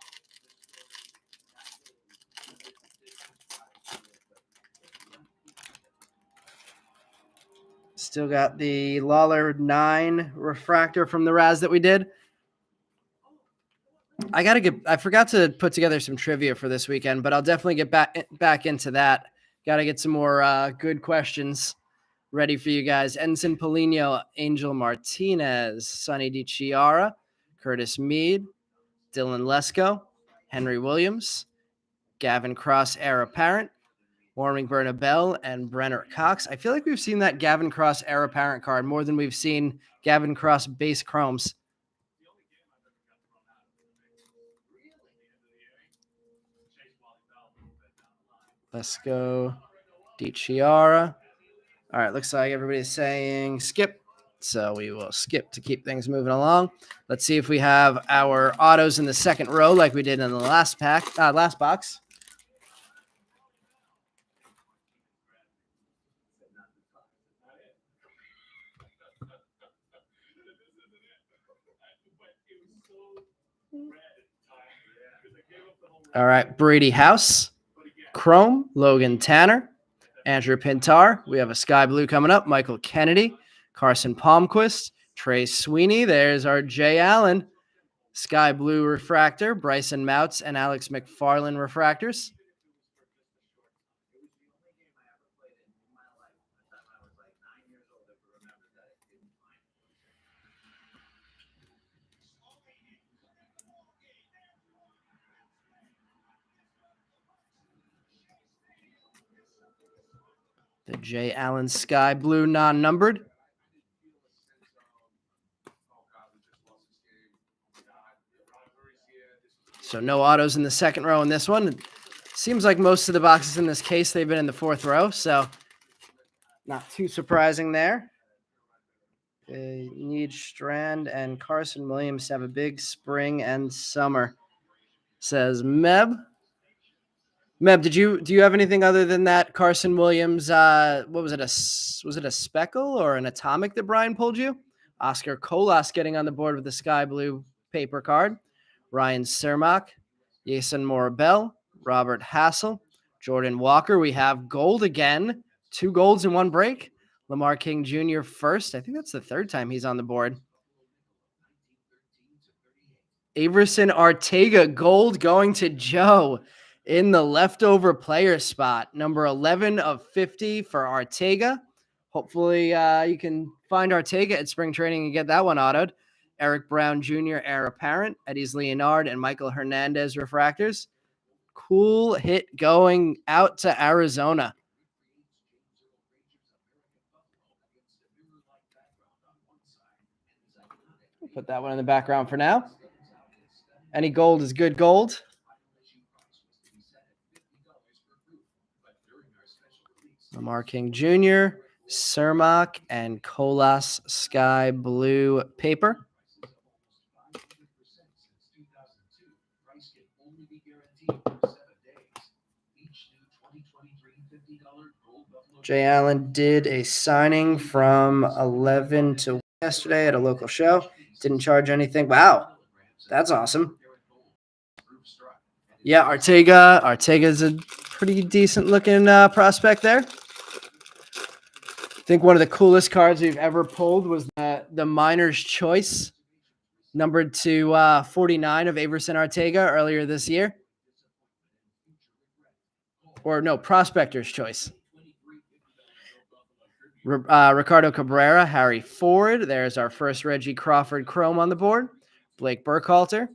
E: Still got the Lawler 9 refractor from the Raz that we did. I forgot to put together some trivia for this weekend, but I'll definitely get back into that. Got to get some more good questions ready for you guys. Ensign Polino, Angel Martinez, Sonny DiChiara, Curtis Mead, Dylan Lesko, Henry Williams, Gavin Cross, heir apparent, Warming Bell and Brenner Cox. I feel like we've seen that Gavin Cross heir apparent card more than we've seen Gavin Cross base chromes. Let's go DiChiara. All right, looks like everybody's saying skip. So we will skip to keep things moving along. Let's see if we have our autos in the second row like we did in the last box. All right, Brady House, Chrome, Logan Tanner, Andrew Pintar. We have a sky blue coming up. Michael Kennedy, Carson Palmquist, Trey Sweeney. There's our Jay Allen, sky blue refractor. Bryson Mouts and Alex McFarland refractors. The Jay Allen sky blue non-numbered. So no autos in the second row in this one. Seems like most of the boxes in this case, they've been in the fourth row. So not too surprising there. Need Strand and Carson Williams to have a big spring and summer, says Meb. Meb, do you have anything other than that Carson Williams? What was it? Was it a speckle or an atomic that Brian pulled you? Oscar Colas getting on the board with the sky blue paper card. Ryan Cermak, Jason Morabel, Robert Hassel, Jordan Walker. We have gold again. 2 golds in 1 break. Lamar King Jr. first. I think that's the 3rd time he's on the board. Averson Arteaga gold going to Joe in the leftover player spot. Number 11 of 50 for Arteaga. Hopefully you can find Arteaga at spring training and get that one autoed. Eric Brown Jr. heir apparent. Eddie's Leonard and Michael Hernandez refractors. Cool hit going out to Arizona. Put that one in the background for now. Any gold is good gold. Lamar King Jr., Cermak, and Colas sky blue paper. Jay Allen did a signing from 11 to yesterday at a local show. Didn't charge anything. Wow, that's awesome. Yeah, Arteaga's a pretty decent looking prospect there. I think one of the coolest cards we've ever pulled was the Miner's Choice, numbered to 49 of Averson Arteaga earlier this year. Or no, Prospector's Choice. Ricardo Cabrera, Harry Ford. There's our first Reggie Crawford Chrome on the board. Blake Burkhalter,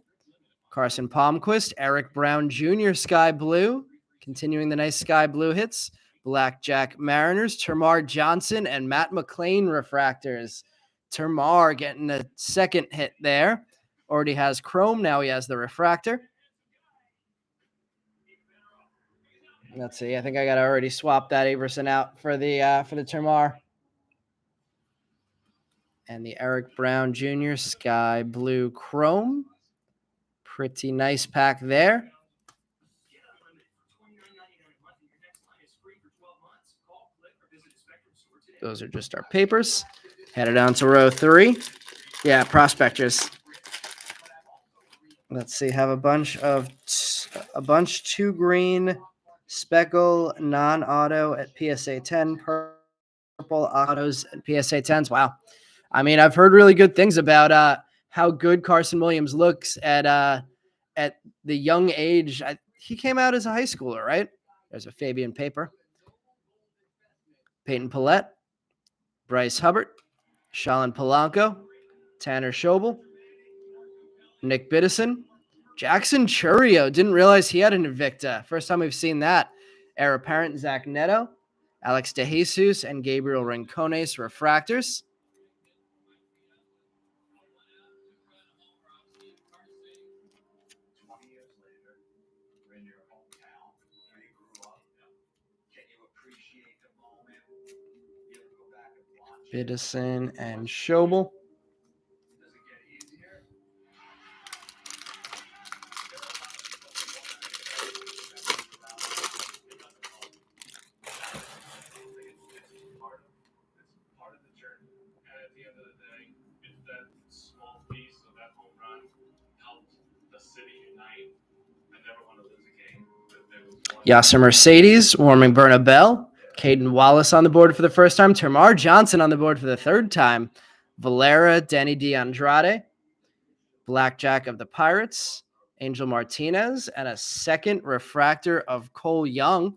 E: Carson Palmquist, Eric Brown Jr. Sky Blue, continuing the nice Sky Blue hits. Blackjack Mariners, Termar Johnson, and Matt McLean refractors. Termar getting a second hit there. Already has Chrome. Now he has the refractor. Let's see. I think I got to already swap that Averson out for the Termar. And the Eric Brown Jr. Sky Blue Chrome. Pretty nice pack there. Those are just our papers. Headed down to row 3. Yeah, prospectors. Let's see. Have a bunch 2 green, speckle, non-auto at PSA 10, purple autos at PSA 10s. Wow. I mean, I've heard really good things about how good Carson Williams looks at the young age. He came out as a high schooler, right? There's a Fabian paper. Peyton Paulette, Bryce Hubbard, Shalin Polanco, Tanner Schobel, Nick Biddison, Jackson Churio. Didn't realize he had an Invicta. First time we've seen that. Heir apparent Zach Neto, Alex DeJesus, and Gabriel Rincones refractors.
F: You're in your hometown, where you grew up. Can you appreciate the moment? You ever go back and watch it?
E: Biddison and Schobel.
F: Does it get easier?
G: Part of the journey. And at the end of the day, if that small piece of that home run helped the city unite, I never want to lose a game. There was one.
E: Yasser Mercedes, warming Berna Bell. Caden Wallace on the board for the first time. Termar Johnson on the board for the third time. Valera, Denny DeAndrade. Blackjack of the Pirates. Angel Martinez. And a second refractor of Cole Young.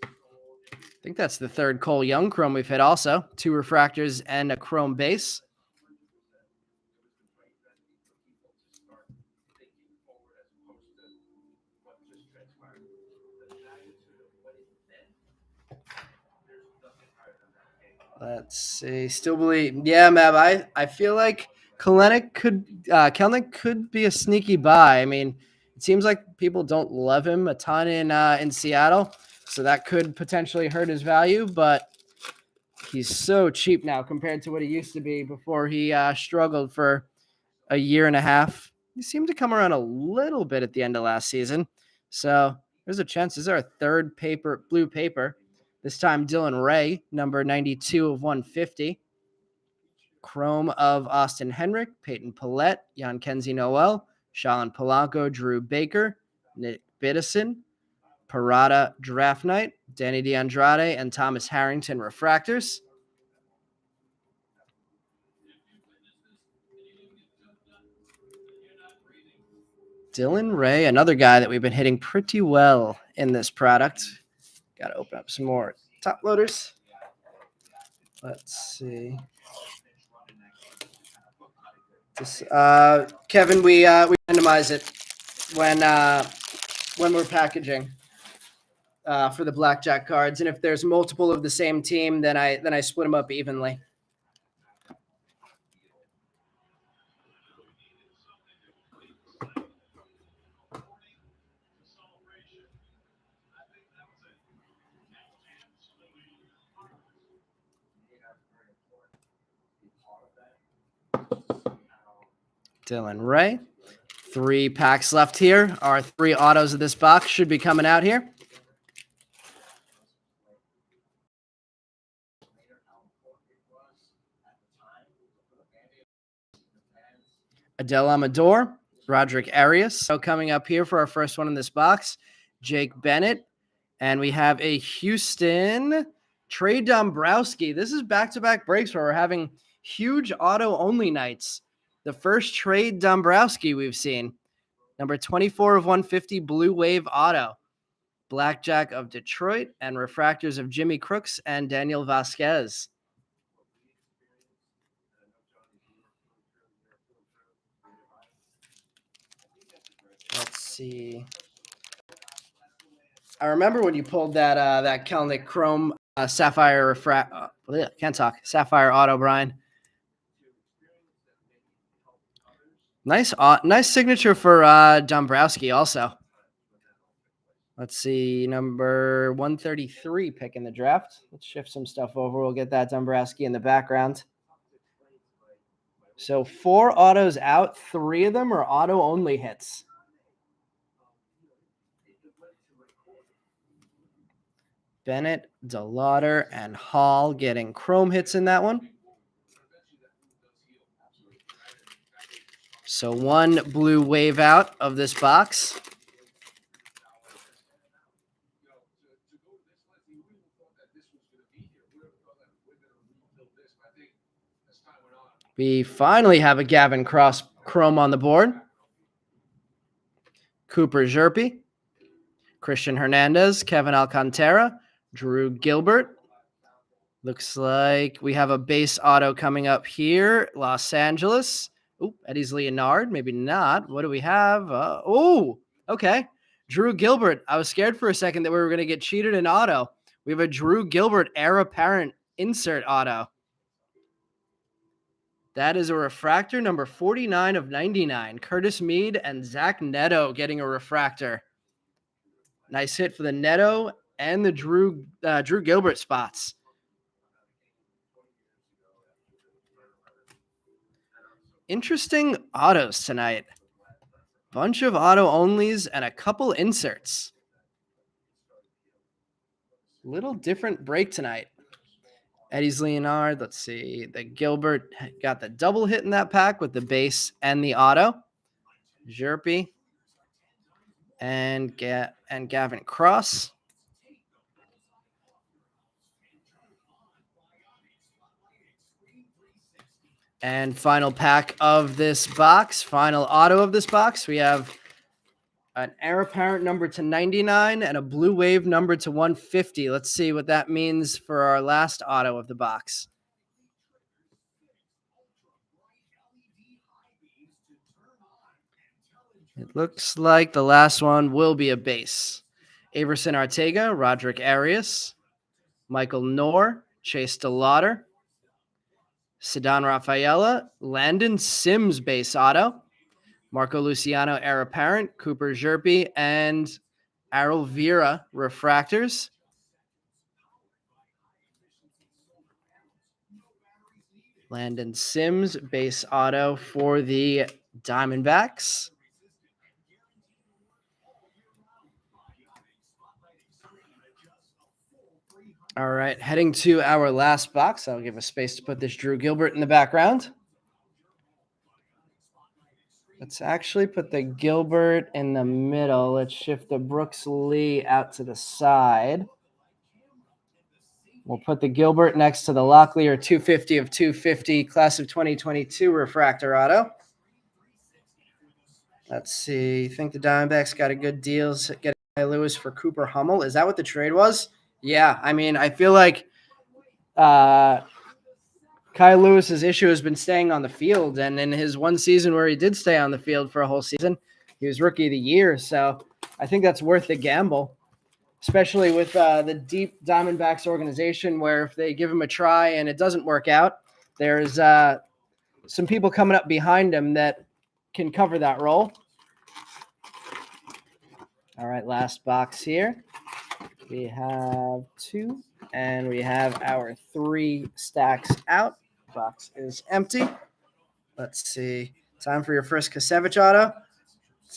E: I think that's the third Cole Young chrome we've hit also. 2 refractors and a chrome base. Let's see. Still believe. Yeah, Mav. I feel like Kelenic could be a sneaky buy. I mean, it seems like people don't love him a ton in Seattle, so that could potentially hurt his value. But he's so cheap now compared to what he used to be before he struggled for a year and a half. He seemed to come around a little bit at the end of last season, so there's a chance. This is our third blue paper. This time, Dylan Ray, number 92 of 150. Chrome of Austin Henrik, Peyton Paulette, Jan Kenzie Noel, Shalin Polanco, Drew Baker, Nick Biddison, Parada Draft Night, Danny DeAndrade, and Thomas Harrington refractors. Dylan Ray, another guy that we've been hitting pretty well in this product. Got to open up some more top loaders. Let's see. Kevin, we randomize it when we're packaging for the blackjack cards, and if there's multiple of the same team, then I split them up evenly. Dylan Ray. 3 packs left here. Our 3 autos of this box should be coming out here. Adele Amador, Roderick Arias. So coming up here for our first one in this box, Jake Bennett. And we have a Houston Trey Dombrowski. This is back-to-back breaks where we're having huge auto-only nights. The first Trey Dombrowski we've seen. Number 24 of 150, Blue Wave Auto. Blackjack of Detroit and refractors of Jimmy Crooks and Daniel Vasquez. Let's see. I remember when you pulled that Kelnick Chrome Sapphire Sapphire Auto, Brian. Nice signature for Dombrowski also. Let's see, number 133 pick in the draft. Let's shift some stuff over. We'll get that Dombrowski in the background. So 4 autos out. 3 of them are auto-only hits. Bennett, DeLauder, and Hall getting chrome hits in that one. So 1 blue wave out of this box. We finally have a Gavin Cross chrome on the board. Cooper Zerpe, Christian Hernandez, Kevin Alcantara, Drew Gilbert. Looks like we have a base auto coming up here. Los Angeles. Eddie's Leonard. Maybe not. What do we have? Okay. Drew Gilbert. I was scared for a second that we were going to get cheated in auto. We have a Drew Gilbert heir apparent insert auto. That is a refractor number 49 of 99. Curtis Mead and Zach Neto getting a refractor. Nice hit for the Neto and the Drew Gilbert spots. Interesting autos tonight. Bunch of auto onlys and a couple inserts. Little different break tonight. Eddie's Leonard. Let's see. The Gilbert got the double hit in that pack with the base and the auto. Jerpy and Gavin Cross. And final pack of this box, final auto of this box, we have an heir apparent number to 99 and a blue wave number to 150. Let's see what that means for our last auto of the box. It looks like the last one will be a base. Averson Arteaga, Roderick Arias, Michael Knorr, Chase DeLauder, Ceddanne Rafaela, Landon Sims base auto, Marco Luciano heir apparent, Cooper Jerpy, and Errol Vera refractors. Landon Sims base auto for the Diamondbacks. All right, heading to our last box. I'll give a space to put this Drew Gilbert in the background. Let's actually put the Gilbert in the middle. Let's shift the Brooks Lee out to the side. We'll put the Gilbert next to the Locklear 250 of 250 class of 2022 refractor auto. Let's see. I think the Diamondbacks got a good deal getting Lewis for Cooper Hummel. Is that what the trade was? Yeah. I mean, I feel like Kyle Lewis's issue has been staying on the field. And in his one season where he did stay on the field for a whole season, he was rookie of the year. So I think that's worth the gamble, especially with the deep Diamondbacks organization, where if they give him a try and it doesn't work out, there's some people coming up behind him that can cover that role. All right, last box here. We have 2, and we have our 3 stacks out. Box is empty. Let's see. Time for your first Kasevich auto.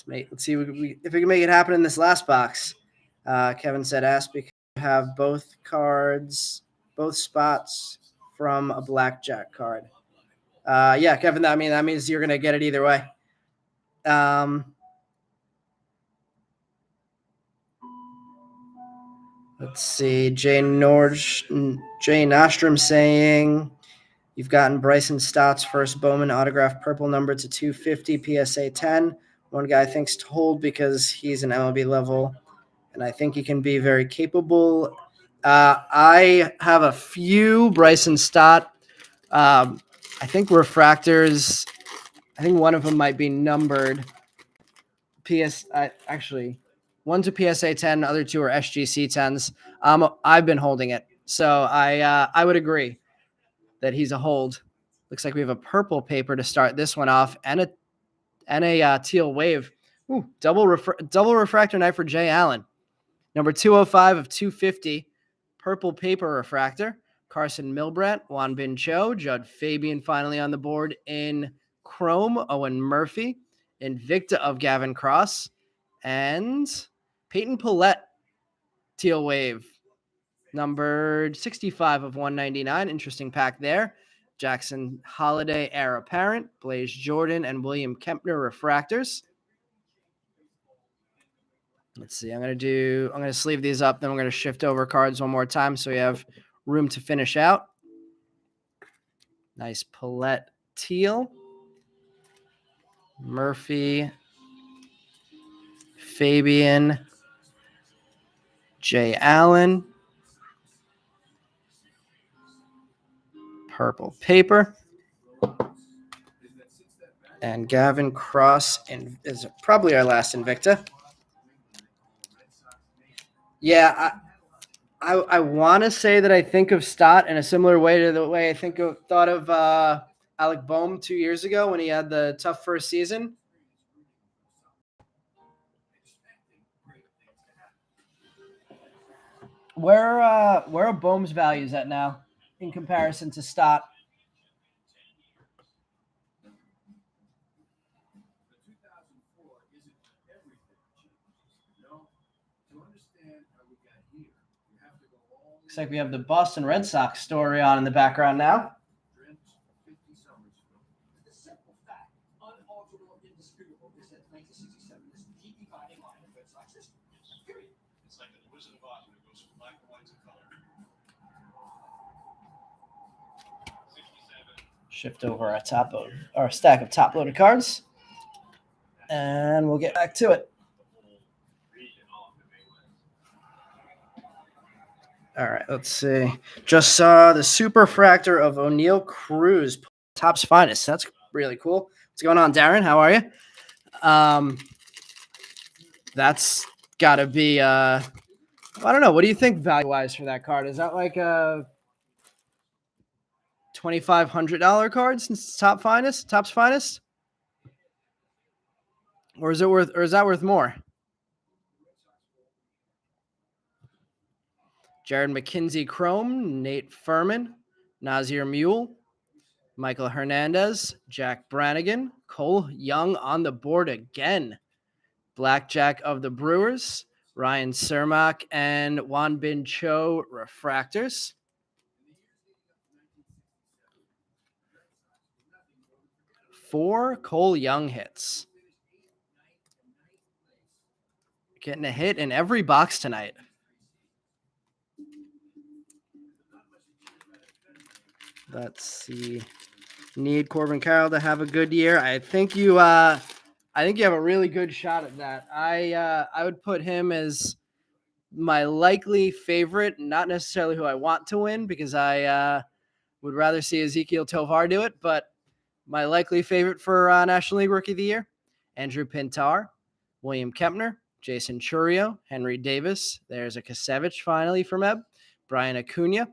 E: Let's see if we can make it happen in this last box. Kevin said, ask because you have both cards, both spots from a blackjack card. Yeah, Kevin, that means you're going to get it either way. Let's see. Jay Nostrom saying, you've gotten Bryson Stott's first Bowman autograph purple number to 250 PSA 10. One guy thinks to hold because he's an MLB level, and I think he can be very capable. I have a few Bryson Stott. I think refractors. I think one of them might be numbered. Actually, one to PSA 10, other 2 are SGC 10s. I've been holding it, so I would agree that he's a hold. Looks like we have a purple paper to start this one off, and a teal wave. Ooh, double refractor night for Jay Allen. Number 205 of 250, purple paper refractor. Carson Milbrandt, Juan Bin Cho, Judd Fabian finally on the board in chrome. Owen Murphy, Invicta of Gavin Cross, and Peyton Pillette, teal wave. Numbered 65 of 199. Interesting pack there. Jackson Holiday, heir apparent. Blaze Jordan and William Kempner refractors. Let's see. I'm going to sleeve these up. Then we're going to shift over cards one more time so we have room to finish out. Nice Pillette teal. Murphy. Fabian. Jay Allen. Purple paper. And Gavin Cross is probably our last Invicta. Yeah, I want to say that I think of Stott in a similar way to the way I thought of Alec Boehm 2 years ago when he had the tough first season. Where are Boehm's values at now in comparison to Stott? Looks like we have the Boston Red Sox story on in the background now.
F: The simple fact, unalterable, indisputable, is that 1967 is the dividing line of Red Sox history. Period.
G: It's like the Wizard of Oz when it goes from black and white to color. 67.
E: Shift over our stack of top loaded cards, and we'll get back to it. All right, let's see. Just saw the Superfractor of O'Neill Cruz, Topps Finest. That's really cool. What's going on, Darren? How are you? That's got to be, I don't know. What do you think value-wise for that card? Is that like a $2,500 card since it's Topps Finest? Or is that worth more? Jared McKinsey Chrome, Nate Furman, Nazir Mule, Michael Hernandez, Jack Brannigan, Cole Young on the board again. Blackjack of the Brewers, Ryan Cermak, and Juan Bin Cho Refractors. Four Cole Young hits. Getting a hit in every box tonight. Let's see. Need Corbin Carroll to have a good year. I think you have a really good shot at that. I would put him as my likely favorite, not necessarily who I want to win because I would rather see Ezekiel Tovar do it, but my likely favorite for National League Rookie of the Year, Andrew Pintar, William Kempner, Jason Churio, Henry Davis. There's a Kasevich finally from Eb. Brian Acuna,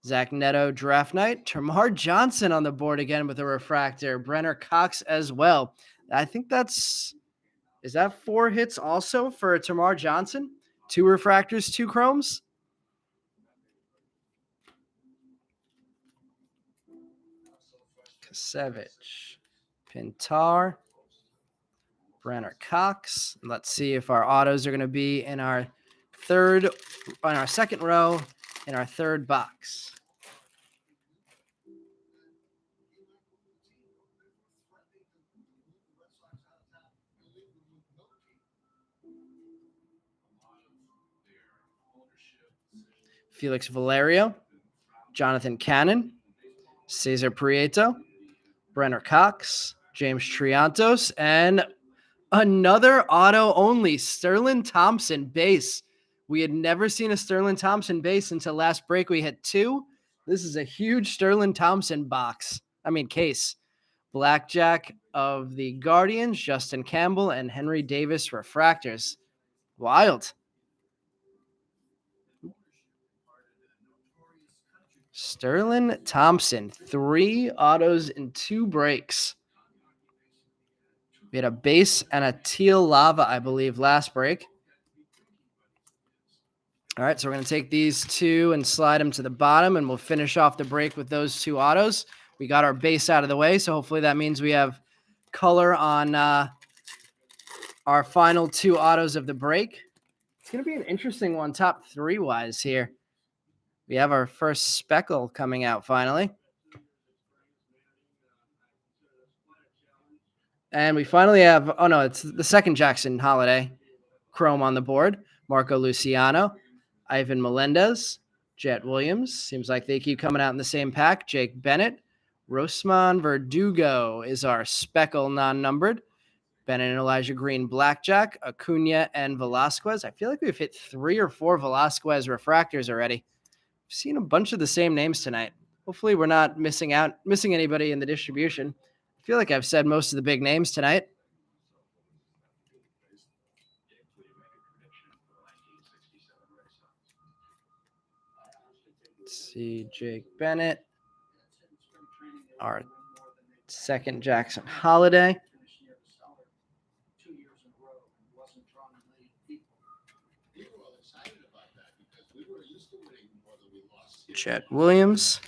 E: Zach Neto, Draft Night. Tamar Johnson on the board again with a refractor. Brenner Cox as well. I think is that 4 hits also for Tamar Johnson? 2 refractors, 2 chromes. Kasevich, Pintar, Brenner Cox. Let's see if our autos are going to be in our second row in our third box. Felix Valerio, Jonathan Cannon, Cesar Prieto, Brenner Cox, James Triantos, and another auto only, Sterling Thompson base. We had never seen a Sterling Thompson base until last break. We had 2. This is a huge Sterling Thompson case. Blackjack of the Guardians, Justin Campbell, and Henry Davis refractors. Wild. Sterling Thompson, 3 autos in 2 breaks. We had a base and a teal lava, I believe, last break. All right, so we're going to take these 2 and slide them to the bottom, and we'll finish off the break with those 2 autos. We got our base out of the way, so hopefully that means we have color on our final 2 autos of the break. It's going to be an interesting one, top 3-wise here. We have our first speckle coming out finally. And we finally have, it's the second Jackson Holiday chrome on the board. Marco Luciano, Ivan Melendez, Jet Williams. Seems like they keep coming out in the same pack. Jake Bennett. Rosman Verdugo is our speckle non-numbered. Bennett and Elijah Green Blackjack, Acuna, and Velasquez. I feel like we've hit 3 or 4 Velasquez refractors already. I've seen a bunch of the same names tonight. Hopefully we're not missing anybody in the distribution. I feel like I've said most of the big names tonight. Let's see, Jake Bennett. Our second Jackson Holiday. Chet Williams.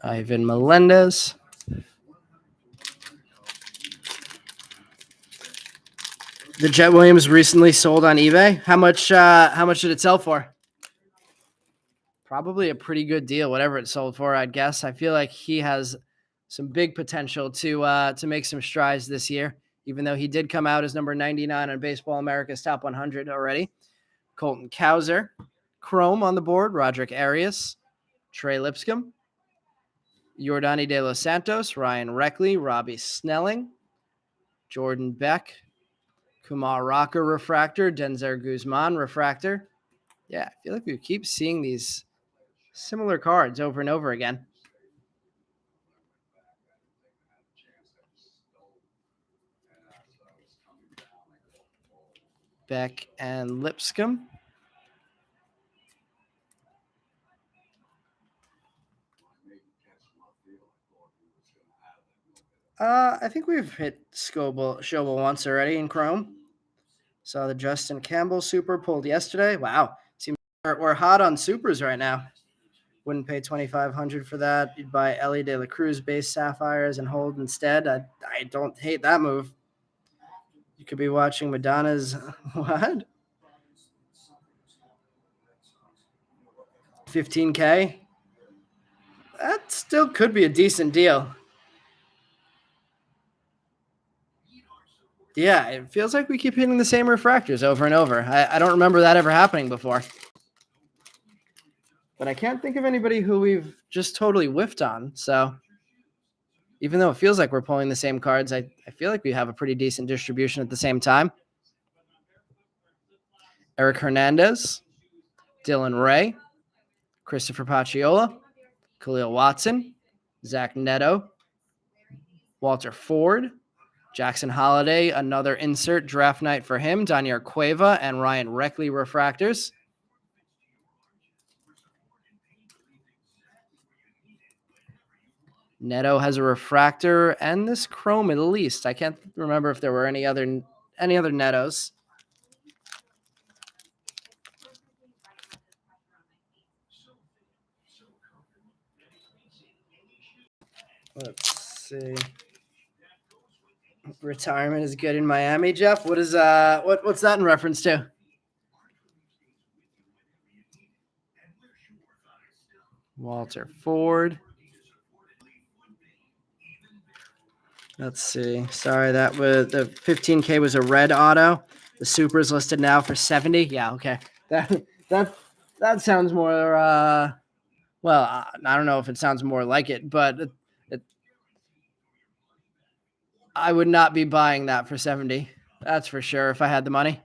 E: Ivan Melendez. The Jet Williams recently sold on eBay. How much did it sell for? Probably a pretty good deal, whatever it sold for, I'd guess. I feel like he has some big potential to make some strides this year, even though he did come out as number 99 on Baseball America's Top 100 already. Colton Cowser, Chrome on the board, Roderick Arias, Trey Lipscomb, Yordani De Los Santos, Ryan Reckley, Robbie Snelling, Jordan Beck, Kumar Rocker refractor, Denzer Guzman refractor. Yeah, I feel like we keep seeing these similar cards over and over again. Beck and Lipscomb. I think we've hit Schobel once already in Chrome. Saw the Justin Campbell super pulled yesterday. Wow, seems we're hot on supers right now. Wouldn't pay $2,500 for that. You'd buy Ellie De La Cruz base sapphires and hold instead. I don't hate that move. You could be watching Madonna's what? 15K. That still could be a decent deal. Yeah, it feels like we keep hitting the same refractors over and over. I don't remember that ever happening before. But I can't think of anybody who we've just totally whiffed on. So even though it feels like we're pulling the same cards, I feel like we have a pretty decent distribution at the same time. Eric Hernandez, Dylan Ray, Christopher Pacciola, Khalil Watson, Zach Neto, Walter Ford, Jackson Holiday, another insert draft night for him, Daniel Cueva, and Ryan Reckley refractors. Neto has a refractor and this Chrome at least. I can't remember if there were any other Netos. Let's see. Retirement is good in Miami, Jeff. What is what's that in reference to? Walter Ford. Let's see. Sorry, that was the 15K was a red auto. The Super's listed now for 70. Yeah, okay. That sounds more well, I don't know if it sounds more like it, but I would not be buying that for 70. That's for sure if I had the money.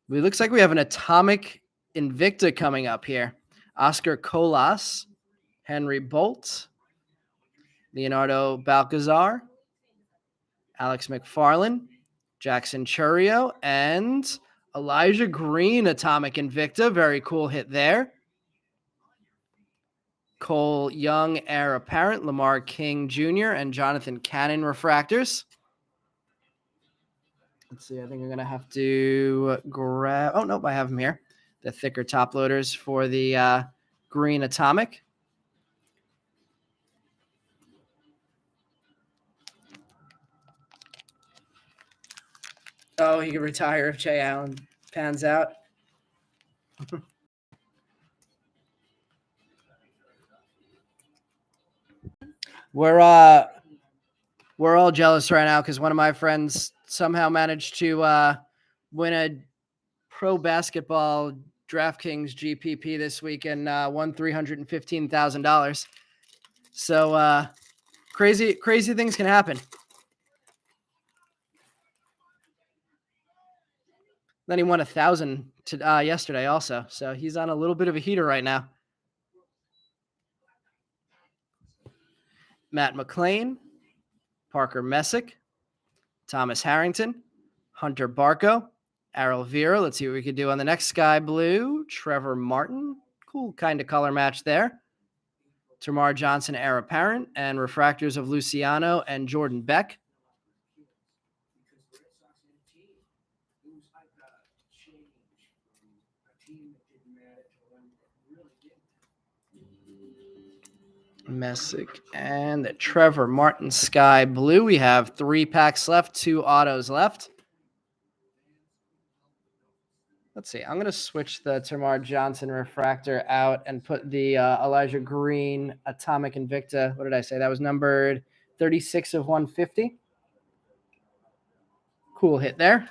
E: It looks like we have an Atomic Invicta coming up here. Oscar Colas, Henry Bolt, Leonardo Balcazar, Alex McFarland, Jackson Churio, and Elijah Green Atomic Invicta. Very cool hit there. Cole Young, heir apparent, Lamar King Jr., and Jonathan Cannon refractors. Let's see. I think I'm going to have to grab. Oh, nope. I have them here. The thicker top loaders for the green Atomic. Oh, he could retire if Jay Allen pans out. We're all jealous right now because one of my friends somehow managed to win a pro basketball DraftKings GPP this week and won $315,000. So crazy things can happen. Then he won 1,000 yesterday also. So he's on a little bit of a heater right now. Matt McClain, Parker Messick, Thomas Harrington, Hunter Barco, Errol Vera. Let's see what we could do on the next sky blue. Trevor Martin. Cool kind of color match there. Tamar Johnson, Heir Apparent, and refractors of Luciano and Jordan Beck. Messick and the Trevor Martin Sky Blue. We have 3 packs left, 2 autos left. Let's see. I'm going to switch the Tamar Johnson refractor out and put the Elijah Green Atomic Invicta. What did I say? That was numbered 36 of 150. Cool hit there.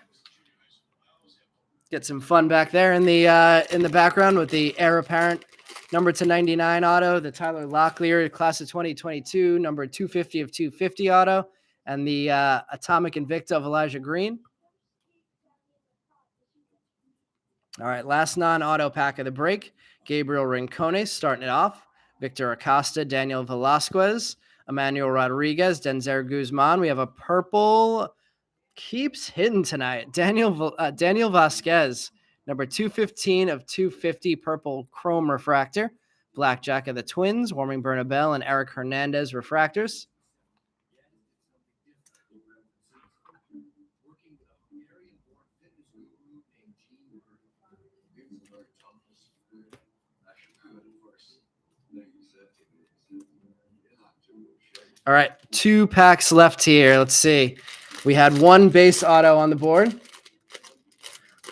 E: Get some fun back there in the background with the Heir Apparent number /99 auto, the Tyler Locklear class of 2022, number 250 of 250 auto, and the Atomic Invicta of Elijah Green. All right, last non-auto pack of the break. Gabriel Rincones starting it off. Victor Acosta, Daniel Velasquez, Emmanuel Rodriguez, Denzer Guzman. We have a purple keeps hitting tonight. Daniel Vasquez, number 215 of 250, purple chrome refractor. Blackjack of the Twins, Warming Bernabel, and Eric Hernandez refractors. All right, 2 packs left here. Let's see. We had 1 base auto on the board.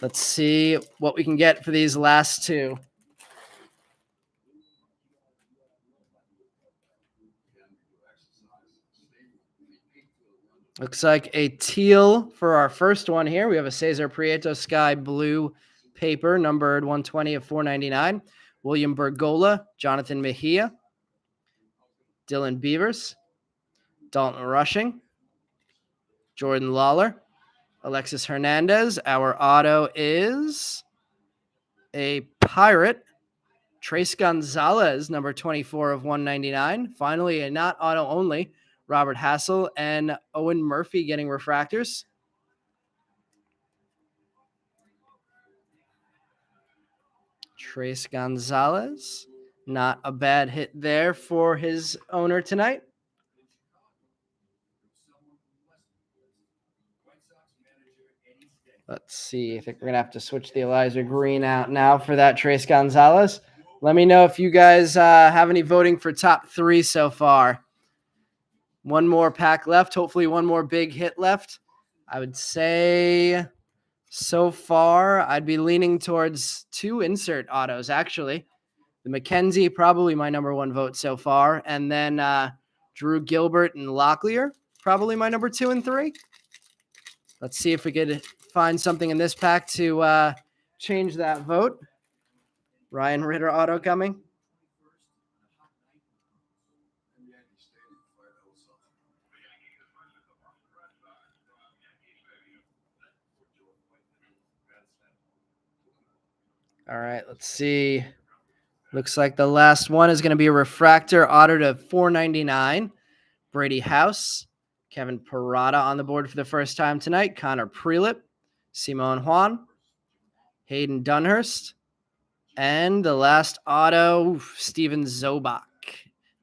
E: Let's see what we can get for these last 2. Looks like a teal for our first one here. We have a Cesar Prieto Sky Blue paper, numbered 120 of 499. William Bergola, Jonathan Mejia, Dylan Beavers, Dalton Rushing, Jordan Lawler, Alexis Hernandez. Our auto is a Pirate, Trace Gonzalez, number 24 of 199. Finally, a not auto only, Robert Hassel and Owen Murphy getting refractors. Trace Gonzalez, not a bad hit there for his owner tonight. Let's see. I think we're going to have to switch the Elijah Green out now for that Trace Gonzalez. Let me know if you guys have any voting for top 3 so far. 1 more pack left. Hopefully 1 more big hit left. I would say so far I'd be leaning towards 2 insert autos, actually. The McKenzie, probably my number 1 vote so far. And then Drew Gilbert and Locklear, probably my number 2 and 3. Let's see if we could find something in this pack to change that vote. Ryan Ritter auto coming. All right, let's see. Looks like the last one is going to be a refractor auto to 499. Brady House, Kevin Parada on the board for the first time tonight. Connor Prelip, Simone Juan, Hayden Dunhurst, and the last auto, Steven Zobach,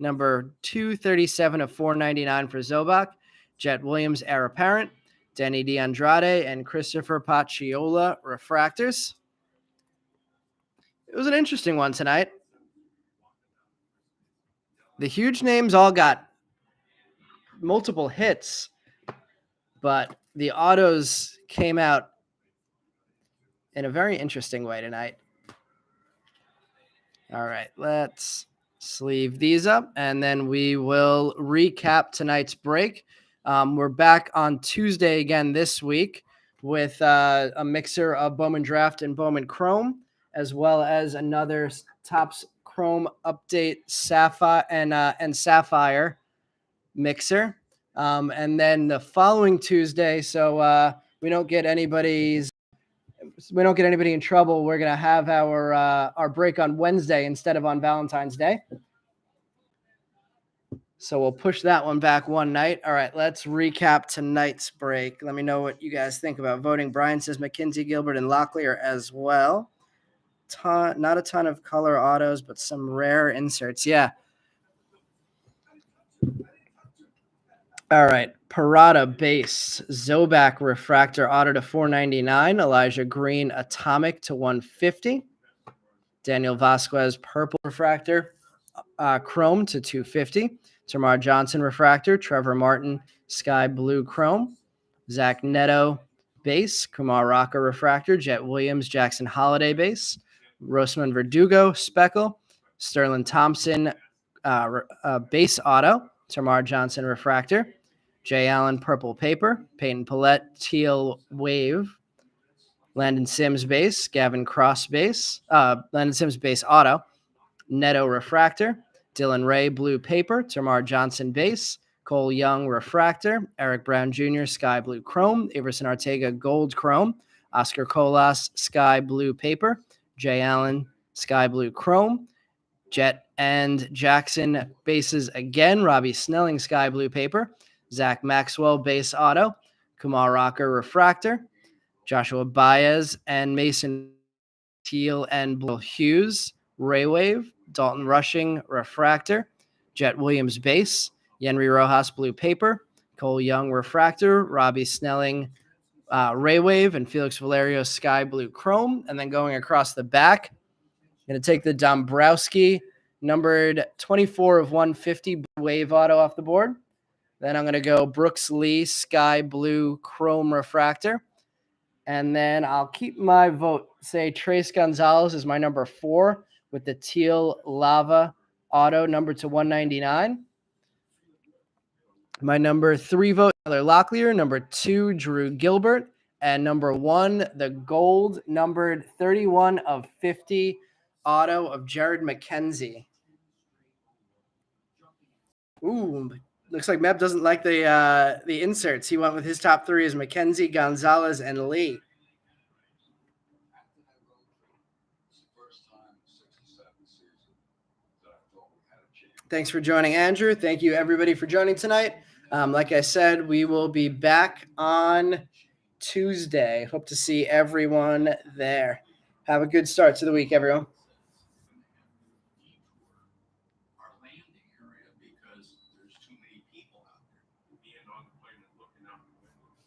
E: number 237 of 499 for Zobach. Jet Williams, Heir Apparent, Denny DeAndrade, and Christopher Pacciola refractors. It was an interesting one tonight. The huge names all got multiple hits, but the autos came out in a very interesting way tonight. All right, let's sleeve these up, and then we will recap tonight's break. We're back on Tuesday again this week with a mixer of Bowman Draft and Bowman Chrome, as well as another Topps Chrome Update Sapphire and Sapphire mixer. And then the following Tuesday, so we don't get anybody in trouble, we're gonna have our break on Wednesday instead of on Valentine's Day. So we'll push that one back one night. All right, let's recap tonight's break. Let me know what you guys think about voting. Brian says McKinsey, Gilbert, and Locklear as well. Not a ton of color autos, but some rare inserts. Yeah. All right. Parada base, Zobac refractor auto to $499. Elijah Green atomic to $150. Daniel Vasquez purple refractor, chrome to $250. Tamar Johnson refractor, Trevor Martin sky blue chrome. Zach Neto base, Kumar Rocker refractor, Jet Williams Jackson Holiday base. Rosman Verdugo speckle, Sterling Thompson base auto, Tamar Johnson refractor. Jay Allen purple paper, Peyton Paulette teal wave, Landon Sims base, Gavin Cross base, Landon Sims base auto, Neto refractor, Dylan Ray blue paper, Tamar Johnson base, Cole Young refractor, Eric Brown Jr. sky blue chrome, Everson Ortega gold chrome, Oscar Colas sky blue paper, Jay Allen sky blue chrome, Jet and Jackson bases again, Robbie Snelling sky blue paper, Zach Maxwell base auto, Kumar Rocker refractor, Joshua Baez and Mason teal and blue Hughes Ray Wave, Dalton Rushing refractor, Jet Williams base, Yenry Rojas blue paper, Cole Young refractor, Robbie Snelling Ray Wave, and Felix Valerio sky blue chrome. And then going across the back, I'm going to take the Dombrowski numbered 24 of 150 wave auto off the board. Then I'm going to go Brooks Lee sky blue chrome refractor. And then I'll keep my vote. Say Trace Gonzalez is my number 4 with the teal lava auto number to 199. My number 3 vote, Tyler Locklear. Number 2, Drew Gilbert. And number 1, the gold numbered 31 of 50 auto of Jared McKenzie. Ooh, looks like Meb doesn't like the inserts. He went with his top 3 as McKenzie, Gonzalez, and Lee. Thanks for joining, Andrew. Thank you, everybody, for joining tonight. Like I said, we will be back on Tuesday. Hope to see everyone there. Have a good start to the week, everyone.